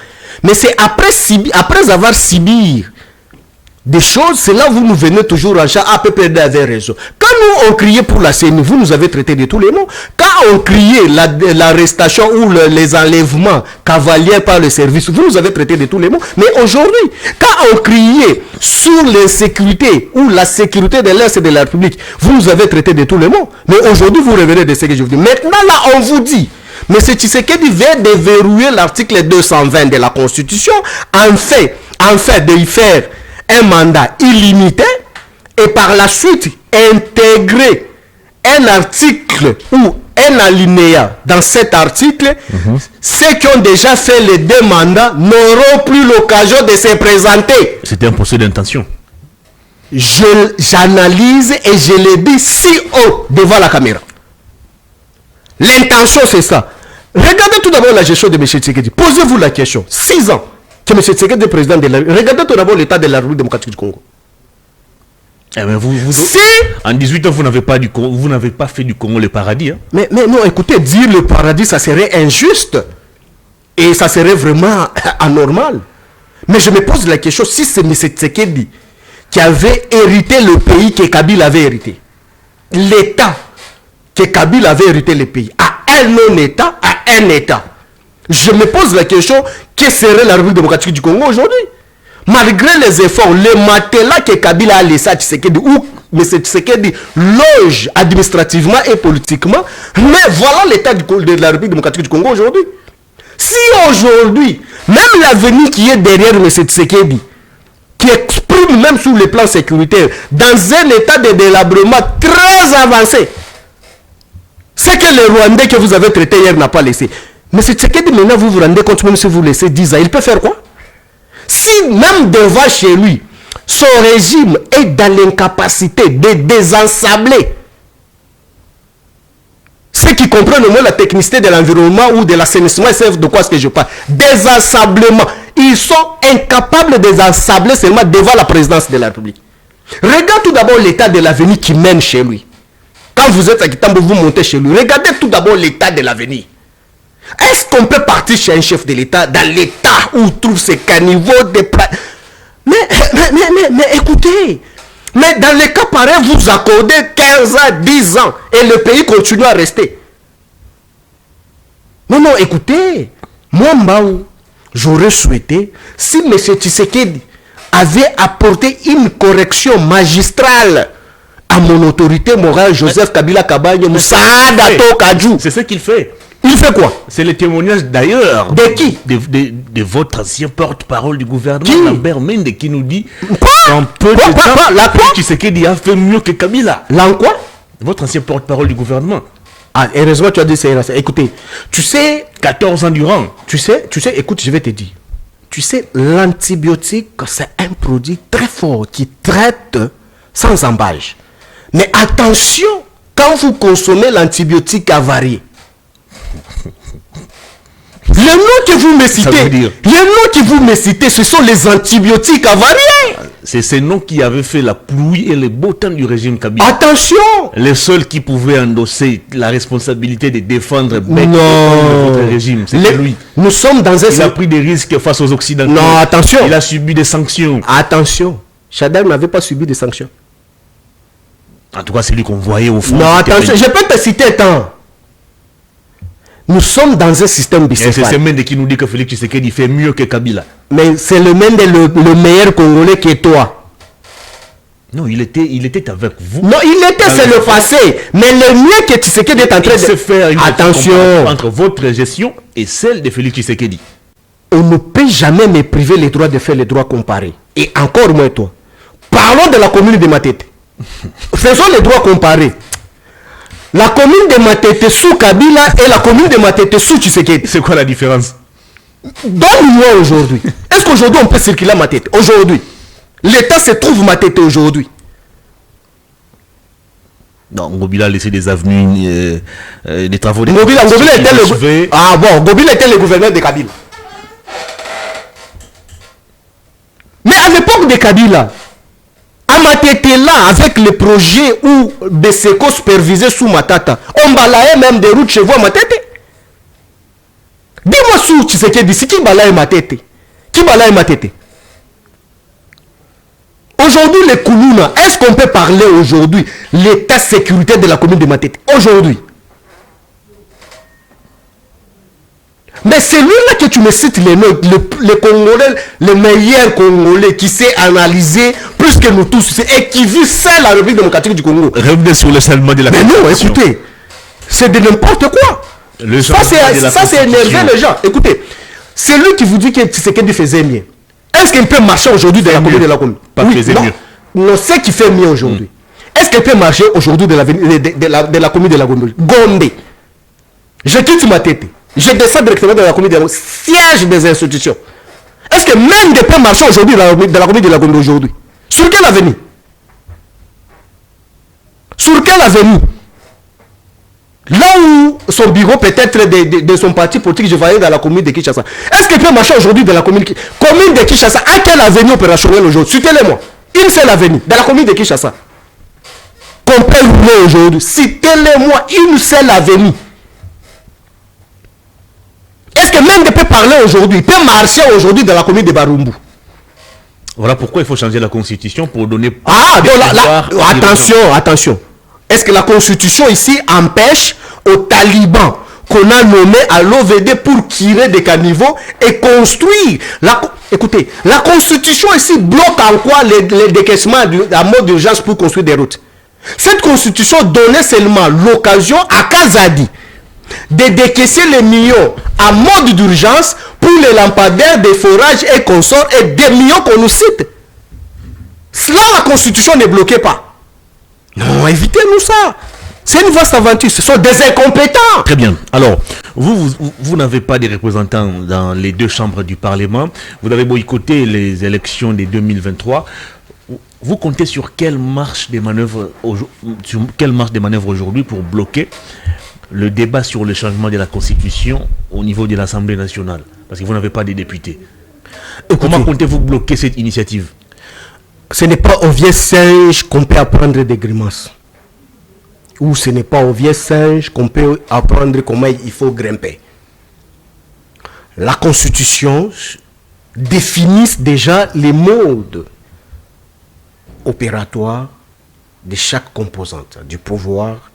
Mais c'est après avoir subi des choses, c'est là où vous nous venez toujours en chat. Ah, PPRD avait raison. Quand nous, on criait pour la CENI, vous nous avez traité de tous les mots. Quand on criait l'arrestation ou les enlèvements cavaliers par le service, vous nous avez traité de tous les mots. Mais aujourd'hui, quand on criait sur l'insécurité ou la sécurité de l'Est de la République, vous nous avez traité de tous les mots. Mais aujourd'hui, vous revenez de ce que je vous dis. Maintenant, là, on vous dit, M. Tshisekedi vient déverrouiller l'article 220 de la Constitution en fait de y faire un mandat illimité et par la suite intégrer un article ou un alinéa dans cet article, ceux qui ont déjà fait les 2 mandats n'auront plus l'occasion de se présenter. C'était un procès d'intention. J'analyse et je le dis si haut devant la caméra. L'intention, c'est ça. Regardez tout d'abord la gestion de M. Tshisekedi. Posez-vous la question. 6 ans que M. Tshisekedi est président de la République. Regardez tout d'abord l'état de la République démocratique du Congo. Eh ben en 18 ans, vous n'avez pas fait du Congo le paradis. Hein? Mais non, écoutez, dire le paradis, ça serait injuste. Et ça serait vraiment anormal. Mais je me pose la question, si c'est M. Tshisekedi qui avait hérité le pays que Kabila avait hérité, l'État que Kabila avait hérité le pays, à un non-État, à un État, je me pose la question, que serait la République démocratique du Congo aujourd'hui? Malgré les efforts, le matelas que Kabila a laissé à Tshisekedi, où M. Tshisekedi loge administrativement et politiquement, mais voilà l'état de la République démocratique du Congo aujourd'hui. Si aujourd'hui, même l'avenir qui est derrière M. Tshisekedi, qui exprime même sur le plan sécuritaire, dans un état de délabrement très avancé, c'est que le Rwandais que vous avez traité hier n'a pas laissé. M. Tshisekedi, maintenant vous vous rendez compte, même si vous laissez 10 ans, il peut faire quoi? Si même devant chez lui, son régime est dans l'incapacité de désensabler ceux qui comprennent au moins la technicité de l'environnement ou de l'assainissement, ils savent de quoi est-ce que je parle. Désensablement. Ils sont incapables de désensabler seulement devant la présidence de la République. Regarde tout d'abord l'état de l'avenir qui mène chez lui. Quand vous êtes à Kitambo, vous montez chez lui. Regardez tout d'abord l'état de l'avenir. Est-ce qu'on peut partir chez un chef de l'État dans l'état où trouve ses caniveaux de mais écoutez, mais dans les cas pareils, vous accordez 15 ans, 10 ans et le pays continue à rester. Non, écoutez, moi, Mbaou, j'aurais souhaité, si M. Tshisekedi avait apporté une correction magistrale à mon autorité morale, Joseph Kabila Kabange, Moussaada Tokadjou. C'est ce qu'il fait. Il fait quoi? C'est le témoignage d'ailleurs de qui? De votre ancien porte-parole du gouvernement, qui? Lambert Mende, qui nous dit qu'en peu de temps, Tshisekedi a fait mieux que Kabila. L'an quoi? Votre ancien porte-parole du gouvernement. Ah, heureusement tu as dit c'est. Écoutez, tu sais, 14 ans durant. Tu sais, écoute, je vais te dire. Tu sais, l'antibiotique, c'est un produit très fort qui traite sans embâche. Mais attention, quand vous consommez l'antibiotique avarié, les noms que vous me citez, ce sont les antibiotiques avariés. C'est ces noms qui avaient fait la pluie et le beau temps du régime Kabila. Attention! Les seuls qui pouvaient endosser la responsabilité de défendre votre régime, c'était lui. Nous sommes dans un... Il a pris des risques face aux Occidentaux. Non, attention! Il a subi des sanctions. Attention! Chadar n'avait pas subi des sanctions. En tout cas, c'est lui qu'on voyait au fond. Non, attention, je peux te citer un temps. Nous sommes dans un système bicéphale. C'est Mende qui nous dit que Félix Tshisekedi fait mieux que Kabila. Mais c'est le Mende le meilleur Congolais que toi. Non, il était avec vous. Non, c'est le passé. Mais le mieux que Tshisekedi est en train de se faire une attention entre votre gestion et celle de Félix Tshisekedi. On ne peut jamais me priver les droits de faire les droits comparés. Et encore moins toi. Parlons de la commune de Matete. Faisons les droits comparés. La commune de Matete sous Kabila et la commune de Matete sous Tshisekedi. C'est quoi la différence? Donne-moi aujourd'hui. Est-ce qu'aujourd'hui on peut circuler à Matete? Aujourd'hui. L'État se trouve Matete aujourd'hui. Non, Ngobila a laissé des avenues, des travaux. Ngobila était Ah bon, Ngobila était le gouverneur de Kabila. Mais à l'époque de Kabila, Matete là, avec le projet où Beseko supervisait sous Matata, on balayait même des routes chez vous à Matete. Dis-moi sous Tshisekedi, c'est qui balaye Matete? Qui balaye Matete? Aujourd'hui, les Koulouna, est-ce qu'on peut parler aujourd'hui l'état sécuritaire de la commune de Matete? Aujourd'hui. Mais c'est lui-là que tu me cites les noms, le Congolais, le meilleur Congolais qui sait analyser plus que nous tous et qui vit seul la République démocratique du Congo. Revenez sur le salement de la Mais non, écoutez, c'est de n'importe quoi. Ça, c'est énervé les gens. Écoutez, c'est lui qui vous dit que Tshisekedi faisait mieux. Est-ce qu'il peut marcher aujourd'hui dans la commune de la commune? Pas faisait mieux. Non, ce qui fait mieux aujourd'hui. Est-ce qu'elle peut marcher aujourd'hui de la commune de la Gombe? Je quitte ma tête. Je descends directement de la commune de la Gombe. Siège des institutions. Est-ce que même peut marcher aujourd'hui dans la commune de la Gombe aujourd'hui? Sur quelle avenue? Sur quelle avenue? Là où son bureau peut-être de son parti politique, je voyais dans la commune de Kinshasa. Est-ce qu'il peut marcher aujourd'hui dans la commune de Kinshasa? À quelle avenue opérationnelle aujourd'hui? Citez-le-moi. Une seule avenue dans la commune de Kinshasa. Qu'on peut rouler aujourd'hui. Citez-le-moi une seule avenue. Est-ce que même peut parler aujourd'hui, peut marcher aujourd'hui dans la commune de Barumbu? Voilà pourquoi il faut changer la constitution pour donner... Attention. Est-ce que la constitution ici empêche aux talibans qu'on a nommés à l'OVD pour tirer des caniveaux et construire Écoutez, la constitution ici bloque en quoi les décaissements à mode d'urgence pour construire des routes. Cette constitution donnait seulement l'occasion à Kazadi de décaisser les millions à mode d'urgence pour les lampadaires, des forages et consorts et des millions qu'on nous cite. Cela, la constitution ne bloquait pas. Non, évitez-nous ça. C'est une vaste aventure. Ce sont des incompétents. Très bien. Alors, vous n'avez pas des représentants dans les deux chambres du Parlement. Vous avez boycotté les élections de 2023. Vous comptez sur quelle marche des manœuvres aujourd'hui pour bloquer le débat sur le changement de la Constitution au niveau de l'Assemblée nationale? Parce que vous n'avez pas de députés. Comment comptez-vous bloquer cette initiative? Ce n'est pas au vieux singe qu'on peut apprendre des grimaces. Ou ce n'est pas au vieux singe qu'on peut apprendre comment il faut grimper. La Constitution définit déjà les modes opératoires de chaque composante du pouvoir,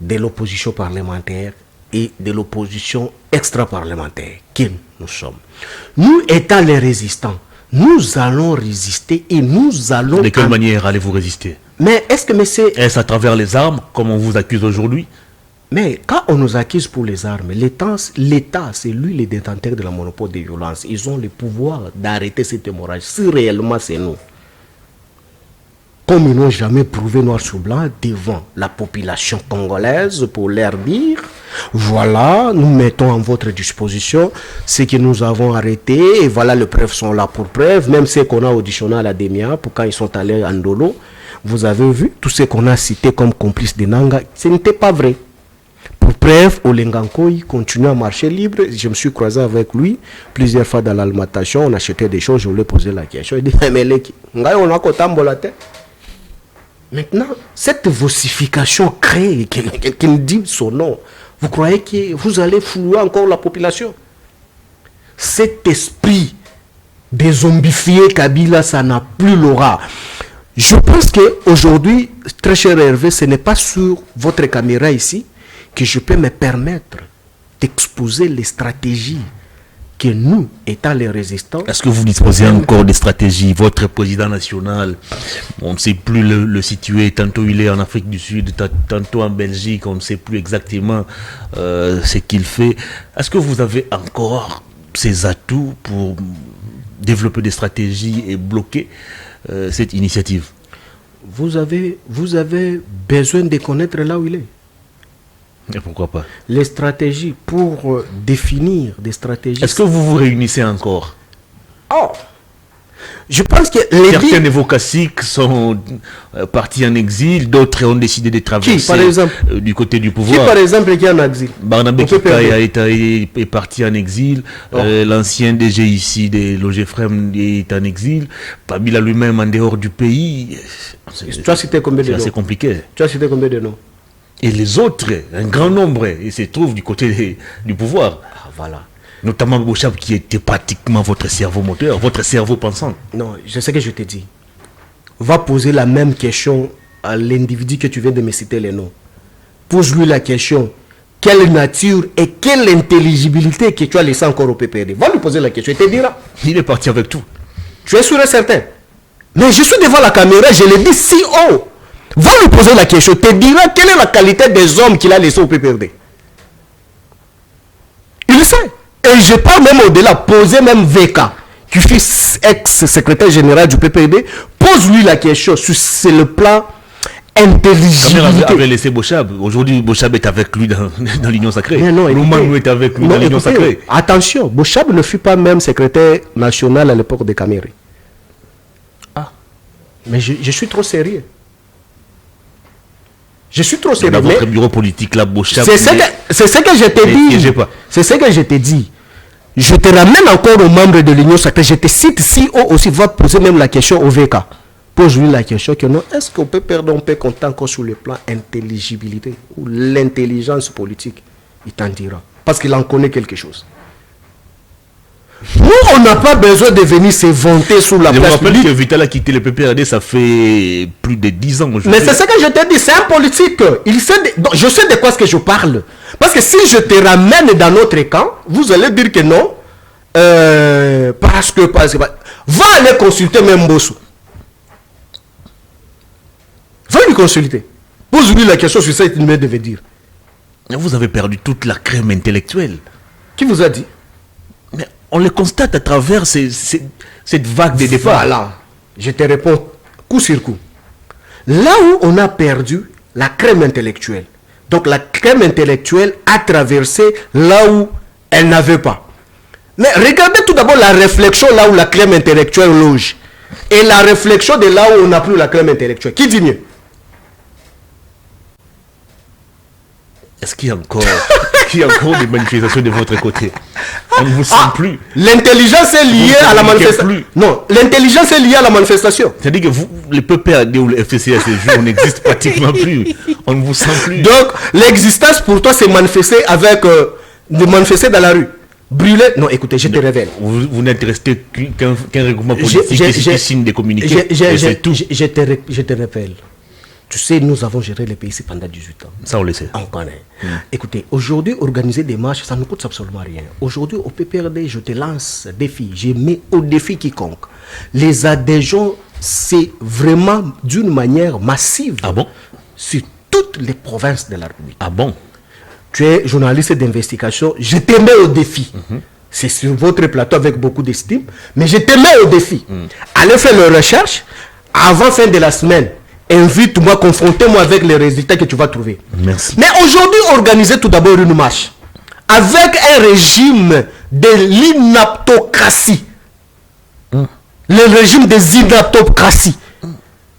de l'opposition parlementaire et de l'opposition extra-parlementaire que nous sommes. Nous étant les résistants, nous allons résister et nous allons... De quelle manière allez-vous résister? Mais est-ce à travers les armes, comme on vous accuse aujourd'hui? Mais quand on nous accuse pour les armes, l'État, c'est lui le détenteur de la monopole des violences. Ils ont le pouvoir d'arrêter cette hémorragie. Si réellement c'est nous. Comme ils n'ont jamais prouvé noir sur blanc devant la population congolaise pour leur dire, voilà, nous mettons en votre disposition ce que nous avons arrêté, et voilà, les preuves sont là pour preuve, même ceux qu'on a auditionnés à la DEMIA, pour quand ils sont allés en Ndolo, vous avez vu, tout ce qu'on a cité comme complices de Nanga, ce n'était pas vrai. Pour preuve, Olengankoy continue à marcher libre. Je me suis croisé avec lui plusieurs fois dans l'alimentation, on achetait des choses, je lui ai posé la question, il dit, mais on a cotambo la tête. Maintenant, cette vossification crée, qui me dit son nom, vous croyez que vous allez flouer encore la population? Cet esprit de zombifier Kabila, ça n'a plus l'aura. Je pense qu'aujourd'hui, très cher Hervé, ce n'est pas sur votre caméra ici que je peux me permettre d'exposer les stratégies que nous, étant les résistants... Est-ce que vous disposez encore des stratégies? Votre président national, on ne sait plus le situer, tantôt il est en Afrique du Sud, tantôt en Belgique, on ne sait plus exactement ce qu'il fait. Est-ce que vous avez encore ces atouts pour développer des stratégies et bloquer cette initiative? Vous avez besoin de connaître là où il est. Et pourquoi pas? Les stratégies pour définir des stratégies. Est-ce que vous vous réunissez encore? Oh, je pense que certains de vos caciques sont partis en exil, d'autres ont décidé de traverser. Qui, par exemple, du côté du pouvoir? Qui, par exemple, qui est en exil? Barnabé Kitaï est parti en exil. L'ancien DG ici de l'OGFREM est en exil. Pabila lui-même en dehors du pays. Tu as cité combien de noms? C'est compliqué. Tu as cité combien de noms? Et les autres, un grand nombre, ils se trouvent du côté du pouvoir. Voilà. Notamment Bouchab qui était pratiquement votre cerveau moteur, votre cerveau pensant. Non, je sais que je te dis. Va poser la même question à l'individu que tu viens de me citer les noms. Pose-lui la question. Quelle nature et quelle intelligibilité que tu as laissé encore au PPRD? Va lui poser la question, il te dira. Il est parti avec tout. Tu es sûr et certain. Mais je suis devant la caméra, je l'ai dit si haut. Va lui poser la question, te dira quelle est la qualité des hommes qu'il a laissés au PPRD. Il le sait. Et je parle même au-delà, poser même VK. qui fut ex-secrétaire général du PPRD, pose-lui la question sur le plan intelligibilité. Quand avait laissé Bochab. Aujourd'hui, Bochab est avec lui dans l'Union Sacrée. Loumangou est avec lui dans l'Union Sacrée. Attention, Bochab ne fut pas même secrétaire national à l'époque de Caméré. Ah. Mais je suis trop sérieux. Je suis trop sérieux. Dans votre bureau politique, là, Bochab... C'est ce que je t'ai dit. C'est ce que je t'ai dit. Je te ramène encore aux membres de l'Union Sacrée. Je te cite si on aussi va poser même la question au VK. Pose-lui la question que non, est-ce qu'on peut perdre, on peut compter encore sur le plan intelligibilité ou l'intelligence politique? Il t'en dira. Parce qu'il en connaît quelque chose. Nous, on n'a pas besoin de venir se vanter sous la place publique. Je me rappelle que Vital a quitté le PPRD, ça fait plus de 10 ans. Mais c'est ce que je te dis, c'est un politique. Je sais de quoi ce que je parle. Parce que si je te ramène dans notre camp, vous allez dire que non. Parce que... Va aller consulter même Bossou. Va lui consulter. Pose-lui la question sur ça, il devait dire. Vous avez perdu toute la crème intellectuelle. Qui vous a dit? Mais on le constate à travers cette vague de départ. Voilà. Je te réponds coup sur coup. Là où on a perdu la crème intellectuelle. Donc la crème intellectuelle a traversé là où elle n'avait pas. Mais regardez tout d'abord la réflexion là où la crème intellectuelle loge. Et la réflexion de là où on n'a plus la crème intellectuelle. Qui dit mieux? Est-ce qu'il y a encore des manifestations de votre côté? On ne vous sent plus. L'intelligence est liée à la manifestation. Non, l'intelligence est liée à la manifestation. C'est-à-dire que vous, le PPRD ou le FCC à ce jour, on n'existe pratiquement plus. On ne vous sent plus. Donc, l'existence pour toi, c'est manifester avec... de manifester dans la rue. Brûler... Non, écoutez, je te révèle. Vous n'êtes resté qu'un regroupement politique qui signe des communiqués. C'est tout. Je te révèle. Tu sais, nous avons géré le pays pendant 18 ans. Ça, on le sait. On connaît. Écoutez, aujourd'hui, organiser des marches, ça ne coûte absolument rien. Aujourd'hui, au PPRD, je te lance un défi. Je mets au défi quiconque. Les adhésions, c'est vraiment d'une manière massive. Ah bon? Sur toutes les provinces de la République. Ah bon? Tu es journaliste d'investigation, je te mets au défi. C'est sur votre plateau avec beaucoup d'estime, mais je te mets au défi. Allez faire les recherches avant fin de la semaine. Invite-moi, confronte-moi avec les résultats que tu vas trouver. Merci. Mais aujourd'hui, organisez tout d'abord une marche avec un régime de l'inaptocratie. Le régime des inaptocraties.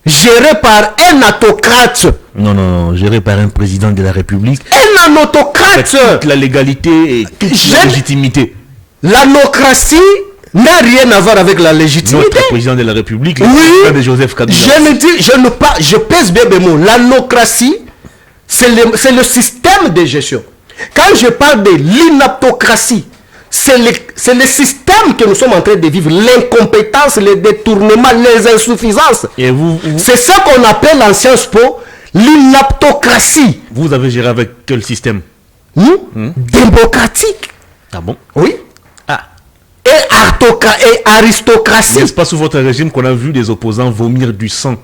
Géré par un autocrate. Non, géré par un président de la République. Un autocrate. Avec toute la légalité et toute la légitimité. L'anocratie n'a rien à voir avec la légitimité. Notre président de la République, le président de Joseph Kabila. Je pèse bien mes mots. L'anocratie, c'est le système de gestion. Quand je parle de l'inaptocratie, c'est le système que nous sommes en train de vivre. L'incompétence, les détournements, les insuffisances. Et c'est ça qu'on appelle en Sciences Po l'inaptocratie. Vous avez géré avec quel système? Démocratique. Ah bon? Oui. Et aristocratie. N'est-ce pas sous votre régime qu'on a vu des opposants vomir du sang?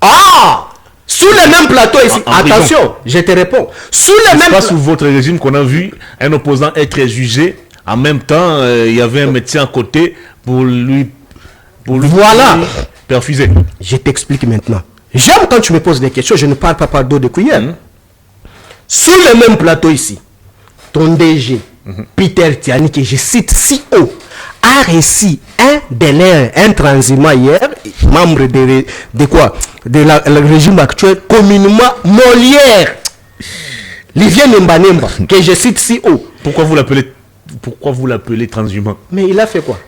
Ah! Sous le même plateau ici. Attention, prison. Je te réponds. Sous le même pas sous votre régime qu'on a vu un opposant être jugé. En même temps, il y avait un médecin à côté pour lui voilà. Perfuser. Je t'explique maintenant. J'aime quand tu me poses des questions, je ne parle pas par dos de cuillère. Sous le même plateau ici, ton DG, Peter Tiani, que je cite si haut, a réussi un transhumant hier, membre de quoi? Le régime actuel, communément Molière. Livien Nemba, que je cite si haut. Pourquoi vous l'appelez transhumant? Mais il a fait quoi?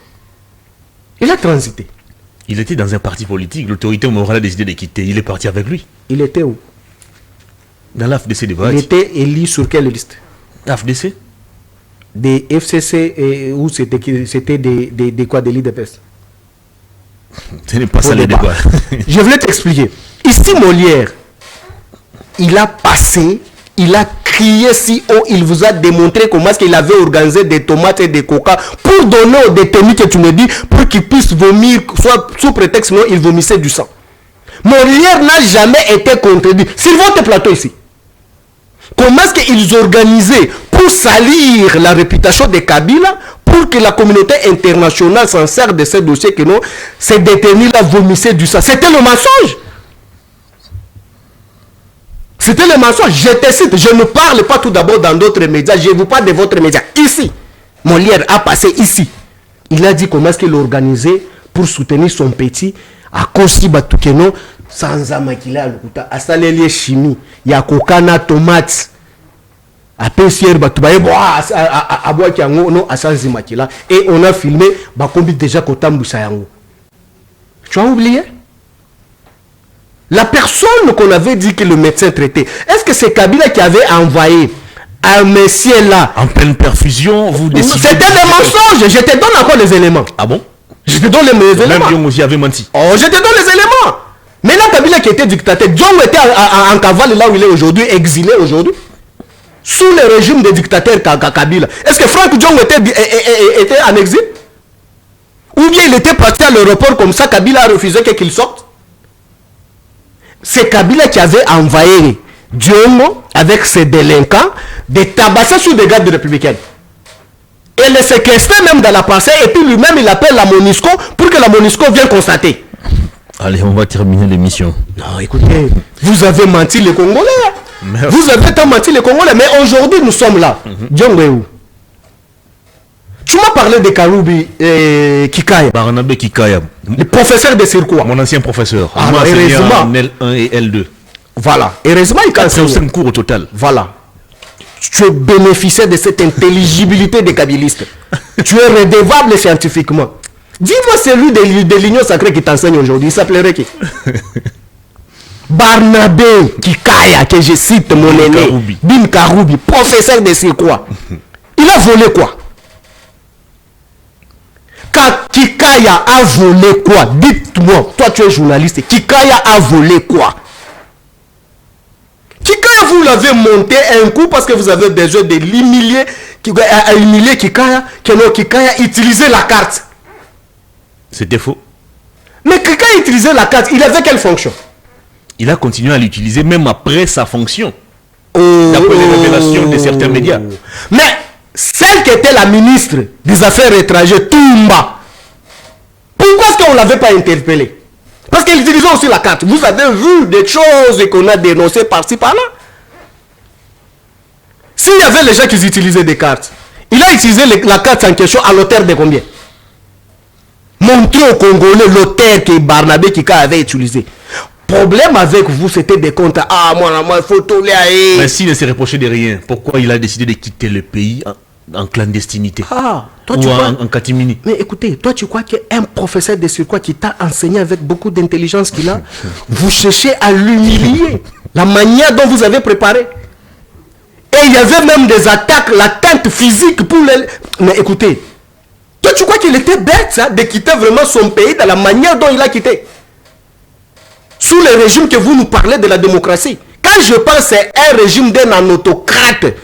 Il a transité. Il était dans un parti politique. L'autorité morale a décidé de quitter. Il est parti avec lui. Il était où? Dans l'AFDC de Bâti. Il était élu sur quelle liste? AFDC? Des FCC ou c'était des quoi, des l'IDPS? Ce n'est pas ça le débat. Je voulais t'expliquer. Ici, Molière, il a passé, il a crié si haut, il vous a démontré comment est-ce qu'il avait organisé des tomates et des coca pour donner aux détenus que tu me dis, pour qu'ils puissent vomir, soit sous prétexte non, ils vomissaient du sang. Molière n'a jamais été contredit. Sur votre plateau ici, comment est-ce qu'ils organisaient pour salir la réputation de Kabila, pour pour que la communauté internationale s'en serve de ces dossiers que non, ces détenus-là vomissaient du sang. C'était le mensonge. C'était le mensonge. Je te cite, je ne parle pas tout d'abord dans d'autres médias, je vous parle de votre média. Ici, Molière a passé ici. Il a dit comment est-ce qu'il organisé pour soutenir son petit à Kosi Batukeno sans amakila alukuta. Asaleli chimie, ya kokana tomate. A PCR batubaye a bois qui yango non asanzi makila et on a filmé bakombi déjà kotambusa yango. Tu as oublié? La personne qu'on avait dit que le médecin traitait, est-ce que c'est Kabila qui avait envoyé un monsieur là en pleine perfusion, vous décidez... C'était des mensonges, je te donne encore les éléments. Ah bon? Je te donne les éléments. Même Dion aussi avait menti. Oh, je te donne les éléments. Mais là, Kabila qui était dictateur, Dion était en cavale là où il est aujourd'hui, exilé aujourd'hui, sous le régime des dictateurs Kabila. Est-ce que Franck Dion était en exil? Ou bien il était parti à l'aéroport comme ça, Kabila a refusé qu'il sorte? C'est Kabila qui avait envoyé Diongo avec ses délinquants de tabasser sur des gardes républicaines. Et les séquestrer même dans la pensée. Et puis lui-même il appelle la MONUSCO pour que la MONUSCO vienne constater. Allez, on va terminer l'émission. Non, écoutez, vous avez menti les Congolais. Merci. Vous avez tant menti les Congolais. Mais aujourd'hui nous sommes là. Diongo est où? Tu m'as parlé de Karoubi et Kikaya. Barnabé Kikaya. Le professeur de circuit. Mon ancien professeur. Ah, Moi, heureusement. en L1 et L2. Voilà. Heureusement, il a 5 cours au total. Voilà. Tu bénéficiais de cette intelligibilité des kabylistes. Tu es redevable scientifiquement. Dis-moi celui de l'Union sacrée qui t'enseigne aujourd'hui. Il s'appellerait qui? Barnabé Kikaya, que je cite mon aîné. Bin Karoubi, professeur de circuit. Il a volé quoi? Kikaya a volé quoi? Dites-moi, toi tu es journaliste, Kikaya a volé quoi? Kikaya, vous l'avez monté un coup parce que vous avez besoin de l'humilier, humilier Kikaya, que non, Kikaya utilisait la carte. C'était faux. Mais Kikaya utilisait la carte, il avait quelle fonction? Il a continué à l'utiliser même après sa fonction. D'après les révélations de certains médias. Mais celle qui était la ministre des Affaires étrangères, Toumba, pourquoi est-ce qu'on ne l'avait pas interpellé? Parce qu'elle utilisait aussi la carte. Vous avez vu des choses qu'on a dénoncées par-ci, par-là. S'il y avait les gens qui utilisaient des cartes, il a utilisé la carte en question à l'auteur de combien? Montrez aux Congolais l'auteur que Barnabé Kika avait utilisé. Problème avec vous, c'était des comptes. Ah, moi, photo là. Mais s'il ne s'est reproché de rien, pourquoi il a décidé de quitter le pays en clandestinité? Ah, toi, ou tu crois... en catimini? Mais écoutez, toi, tu crois qu'un professeur de surcroît qui t'a enseigné avec beaucoup d'intelligence qu'il a, vous cherchez à l'humilier, la manière dont vous avez préparé. Et il y avait même des attaques, l'atteinte physique pour les... Mais écoutez, toi, tu crois qu'il était bête, ça, de quitter vraiment son pays de la manière dont il a quitté? Sous le régime que vous nous parlez de la démocratie. Quand je pense c'est un régime d'un autocrate.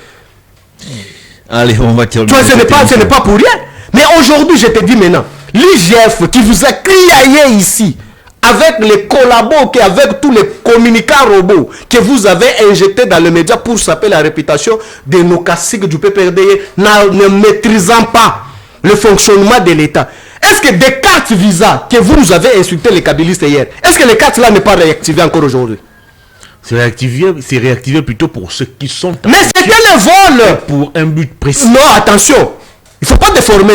Allez, on va terminer. Toi, ce n'est pas pour rien. Mais aujourd'hui, je te dis maintenant, l'IGF qui vous a criaillé ici, avec les collabos, avec tous les communicants robots que vous avez injectés dans les médias pour saper la réputation de nos caciques du PPRD, ne maîtrisant pas le fonctionnement de l'État. Est-ce que des cartes visa que vous nous avez insulté les kabylistes hier, est-ce que les cartes là n'est pas réactivées encore aujourd'hui? C'est réactivé plutôt pour ceux qui sont... Mais c'était le vol! Pour un but précis. Non, attention! Il ne faut pas déformer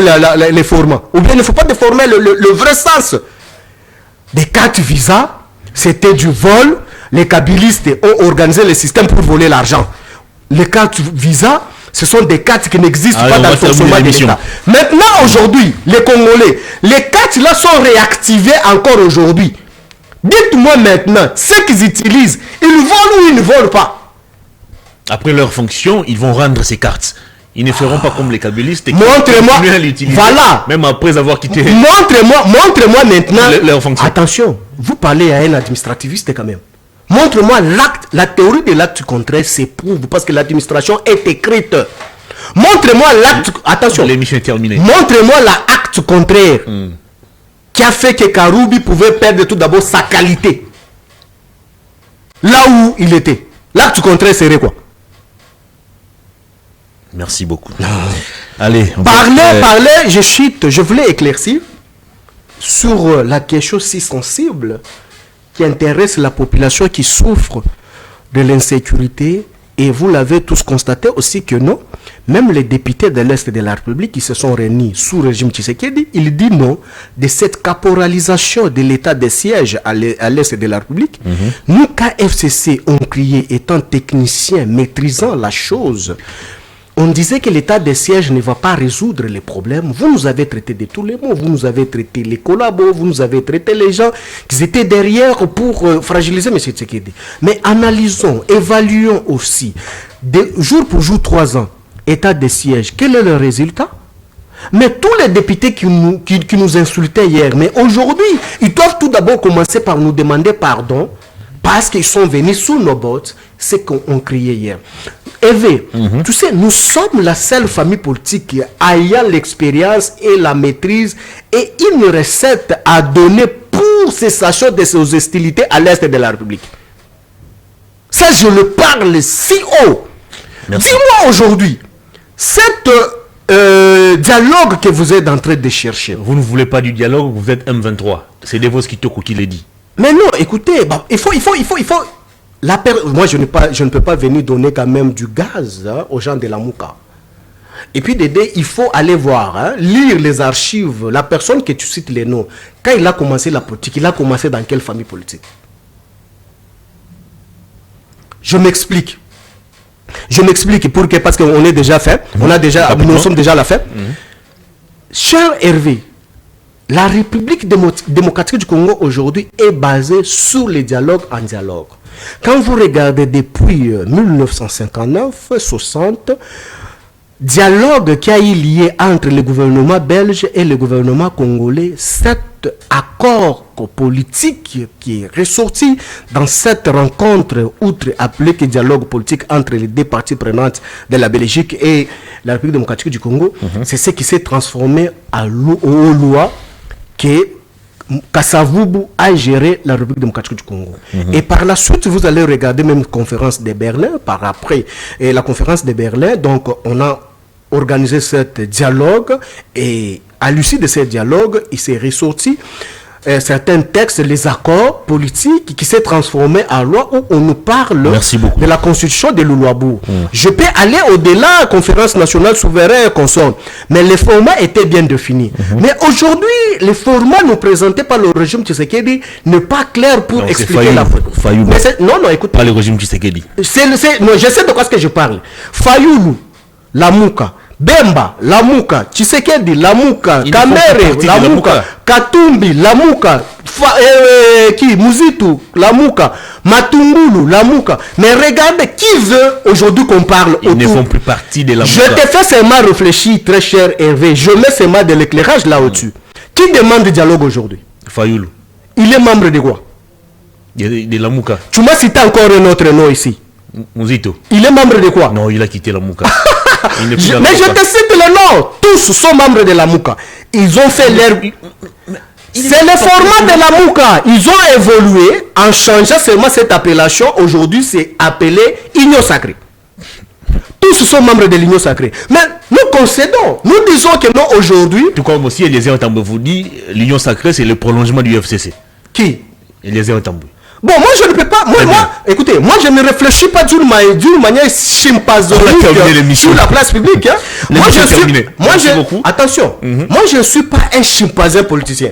les formats. Ou bien il ne faut pas déformer le vrai sens. Des cartes visa, c'était du vol. Les kabylistes ont organisé le système pour voler l'argent. Les cartes visa, ce sont des cartes qui n'existent pas dans le fonctionnement de l'État. Maintenant, aujourd'hui, les Congolais, les cartes là sont réactivées encore aujourd'hui. Dites-moi maintenant, ceux qu'ils utilisent, ils volent ou ils ne volent pas? Après leur fonction, ils vont rendre ces cartes. Ils ne feront pas comme les kabylistes. Montrez-moi. Voilà. Même après avoir quitté. Montrez-moi maintenant. Leur fonction. Attention, vous parlez à un administrativiste quand même. Montre-moi l'acte, la théorie de l'acte contraire s'éprouve parce que l'administration est écrite. Montre-moi l'acte. Attention. L'émission est terminée. Montre-moi l'acte contraire qui a fait que Karoubi pouvait perdre tout d'abord sa qualité. Là où il était. L'acte contraire serait quoi? Merci beaucoup. Allez. Parler, je voulais éclaircir sur la question si sensible qui intéresse la population qui souffre de l'insécurité. Et vous l'avez tous constaté aussi que non, même les députés de l'Est de la République qui se sont réunis sous le régime Tshisekedi, ils disent non de cette caporalisation de l'état de siège à l'Est de la République. Nous, KFCC, on criait, étant techniciens, maîtrisant la chose, on disait que l'état de siège ne va pas résoudre les problèmes. Vous nous avez traité de tous les mots. Vous nous avez traité les collabos, vous nous avez traité les gens qui étaient derrière pour fragiliser M. Tshisekedi. Mais analysons, évaluons aussi, jour pour jour, 3 ans, état de siège. Quel est le résultat? Mais tous les députés qui nous insultaient hier, mais aujourd'hui, ils doivent tout d'abord commencer par nous demander pardon parce qu'ils sont venus sous nos bottes, c'est qu'on criait hier. Hervé, tu sais, nous sommes la seule famille politique ayant l'expérience et la maîtrise et une recette à donner pour cessation de ces hostilités à l'Est de la République. Ça, je le parle si haut. Dis-moi aujourd'hui, cet dialogue que vous êtes en train de chercher. Vous ne voulez pas du dialogue, vous êtes M23. C'est Devos Kitoko qui l'a dit. Mais non, écoutez, il faut. Moi, je ne peux pas venir donner quand même du gaz aux gens de la Mouka. Et puis, Dédé, il faut aller voir, lire les archives. La personne que tu cites les noms, quand il a commencé la politique, il a commencé dans quelle famille politique? Je m'explique. Parce qu'on est déjà fait. Nous sommes déjà à la fête. Cher Hervé, la République démocratique du Congo aujourd'hui est basée sur les dialogues en dialogue. Quand vous regardez depuis 1959-60, dialogue qui a eu lié entre le gouvernement belge et le gouvernement congolais, cet accord politique qui est ressorti dans cette rencontre, outre appelé que dialogue politique entre les deux parties prenantes de la Belgique et la République démocratique du Congo, c'est ce qui s'est transformé aux lois que Kassavubu a géré la République démocratique du Congo. Et par la suite, vous allez regarder même la conférence de Berlin, par après, et la conférence de Berlin, donc on a organisé ce dialogue, et à l'issue de ce dialogue, il s'est ressorti certains textes, les accords politiques qui s'est transformé en loi où on nous parle de la constitution de l'Uluabu. Je peux aller au-delà, conférence nationale souveraine et consort, mais le format était bien défini. Mais aujourd'hui, le format nous présenté par le régime Tshisekedi n'est pas clair pour expliquer la Fayoulou. Non, écoute. Pas le régime Tshisekedi. Non, je sais de quoi je parle. Fayoulou, la Mouka, Bemba, Lamuka, Tshisekedi, Lamuka, Kamere, Lamuka, Katumbi, Lamuka, Muzitu, Lamuka, Matungulu, Lamuka. Mais regarde qui veut aujourd'hui qu'on parle autour. Ils ne font plus partie de Lamuka. Je te fais seulement réfléchir, très cher Hervé. Je mets seulement de l'éclairage là au-dessus. Qui demande le dialogue aujourd'hui? Fayoulou. Il est membre de quoi? De Lamuka. Tu m'as cité encore un autre nom ici. Muzito. Il est membre de quoi? Non, il a quitté Lamuka. Mais je te cite le nom. Tous sont membres de la Mouka. Ils ont fait leur... C'est le format de la Mouka. Ils ont évolué en changeant seulement cette appellation. Aujourd'hui, c'est appelé Union Sacrée. Tous sont membres de l'Union Sacrée. Mais nous concédons. Nous disons que non aujourd'hui... Tout comme aussi Eliezer Ntambwe vous dit, l'Union Sacrée, c'est le prolongement du FCC. Qui? Eliezer Ntambwe. Bon, moi je ne peux pas. Écoutez, moi je ne réfléchis pas d'une manière chimpazonique sur la place publique. Hein. Attention, moi je ne suis pas un chimpanzé politicien.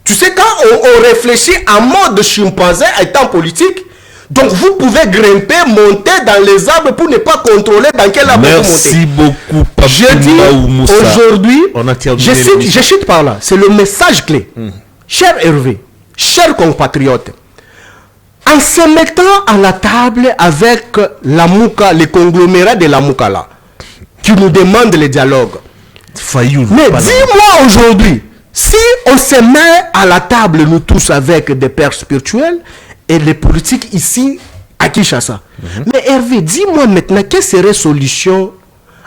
Tu sais, quand on réfléchit en mode chimpanzé étant politique, donc vous pouvez grimper, monter dans les arbres pour ne pas contrôler dans quel arbre vous montez. Merci beaucoup, Papa. Je dis aujourd'hui, je cite par là, c'est le message clé. Cher Hervé, chers compatriotes, en se mettant à la table avec la Mouka, les conglomérats de la Mouka là, qui nous demandent le dialogue. Mais dis-moi aujourd'hui, si on se met à la table nous tous avec des pères spirituels et les politiques ici à Kinshasa. Mais Hervé, dis-moi maintenant, quelle serait la solution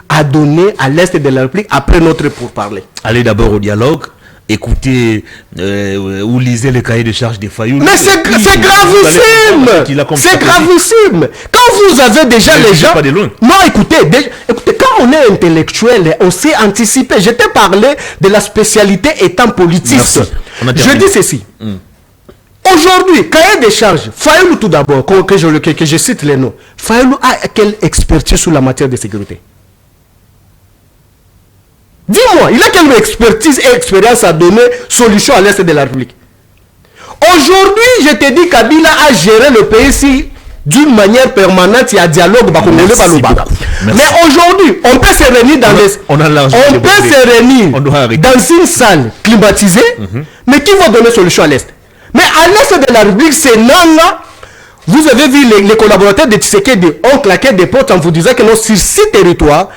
à donner à l'Est de la République après notre pourparler? Allez d'abord au dialogue. écoutez ou lisez le cahier de charges des Fayoulou. Mais c'est gravissime. C'est gravissime. Quand vous avez déjà les gens... Non, écoutez, quand on est intellectuel, on sait anticiper. Je t'ai parlé de la spécialité étant politiste. Je dis ceci. Aujourd'hui, cahier des charges, Fayoulou tout d'abord, que je cite les noms. Fayoulou a quelle expertise sur la matière de sécurité? Dis-moi, il a quelle expertise et expérience à donner solution à l'Est de la République? Aujourd'hui, je te dis, Kabila a géré le pays ici d'une manière permanente, il y a dialogue. Mais aujourd'hui, on peut se réunir dans une salle climatisée, mais qui va donner solution à l'Est? Mais à l'Est de la République, c'est Nanga. Vous avez vu les collaborateurs de Tshisekedi ont claqué des portes en vous disant que sur 6 territoires,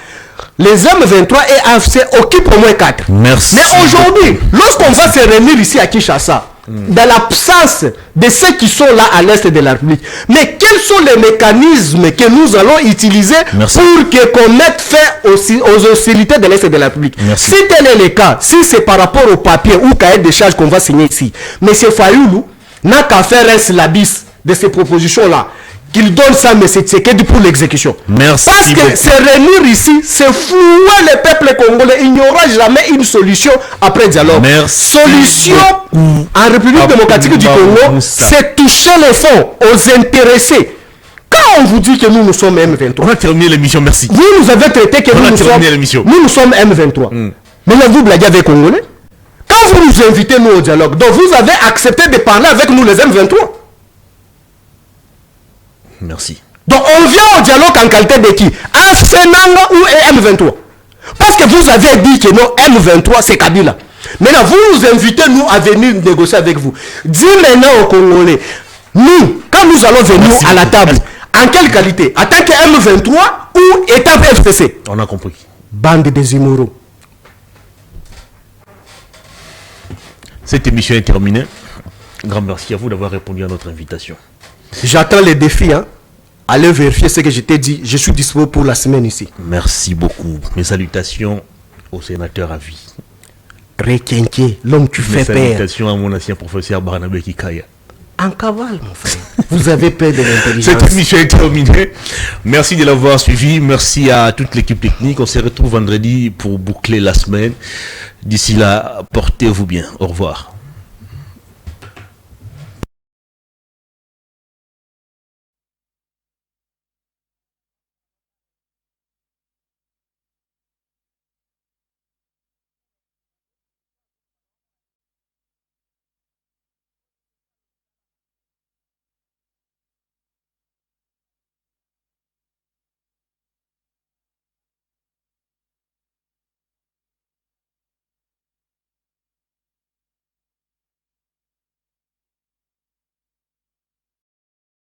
les M23 et AFC occupent au moins 4. Merci. Mais aujourd'hui, lorsqu'on va se réunir ici à Kinshasa, dans l'absence de ceux qui sont là à l'Est de la République, mais quels sont les mécanismes que nous allons utiliser pour qu'on mette fin aux hostilités de l'Est de la République? Si tel est le cas, si c'est par rapport au papier ou cahier de charges qu'on va signer ici, M. Fayoulou n'a qu'à faire un syllabus de ces propositions-là, qu'il donne ça à M. Tshisekedi pour l'exécution. Parce que se réunir ici, c'est flouer le peuple congolais. Il n'y aura jamais une solution après dialogue. Solution en République démocratique du Congo, c'est toucher les fonds aux intéressés. Quand on vous dit que nous sommes M23, on a terminé l'émission, merci. Vous nous avez traité que nous sommes M23. Mais là, vous blaguez avec les Congolais. Quand vous nous invitez, nous, au dialogue, donc vous avez accepté de parler avec nous, les M23. Merci. Donc on vient au dialogue en qualité de qui? AFC Nanga ou M23? Parce que vous avez dit que non, M23 c'est Kabila. Maintenant vous nous invitez nous à venir négocier avec vous. Dis maintenant aux Congolais, nous, quand nous allons venir à la table, en quelle qualité? En tant que M23 ou état FCC? On a compris. Bande des immoros. Cette émission est terminée. Grand merci à vous d'avoir répondu à notre invitation. J'attends les défis, hein. Allez vérifier ce que je t'ai dit. Je suis disponible pour la semaine ici. Merci beaucoup. Mes salutations au sénateur à vie. Requinqué, l'homme tu fais peur. Mes salutations à mon ancien professeur Barnabé Kikaya. En cavale, mon frère. Vous avez peur de l'intelligence. Cette émission est terminée. Merci de l'avoir suivi. Merci à toute l'équipe technique. On se retrouve vendredi pour boucler la semaine. D'ici là, portez-vous bien. Au revoir.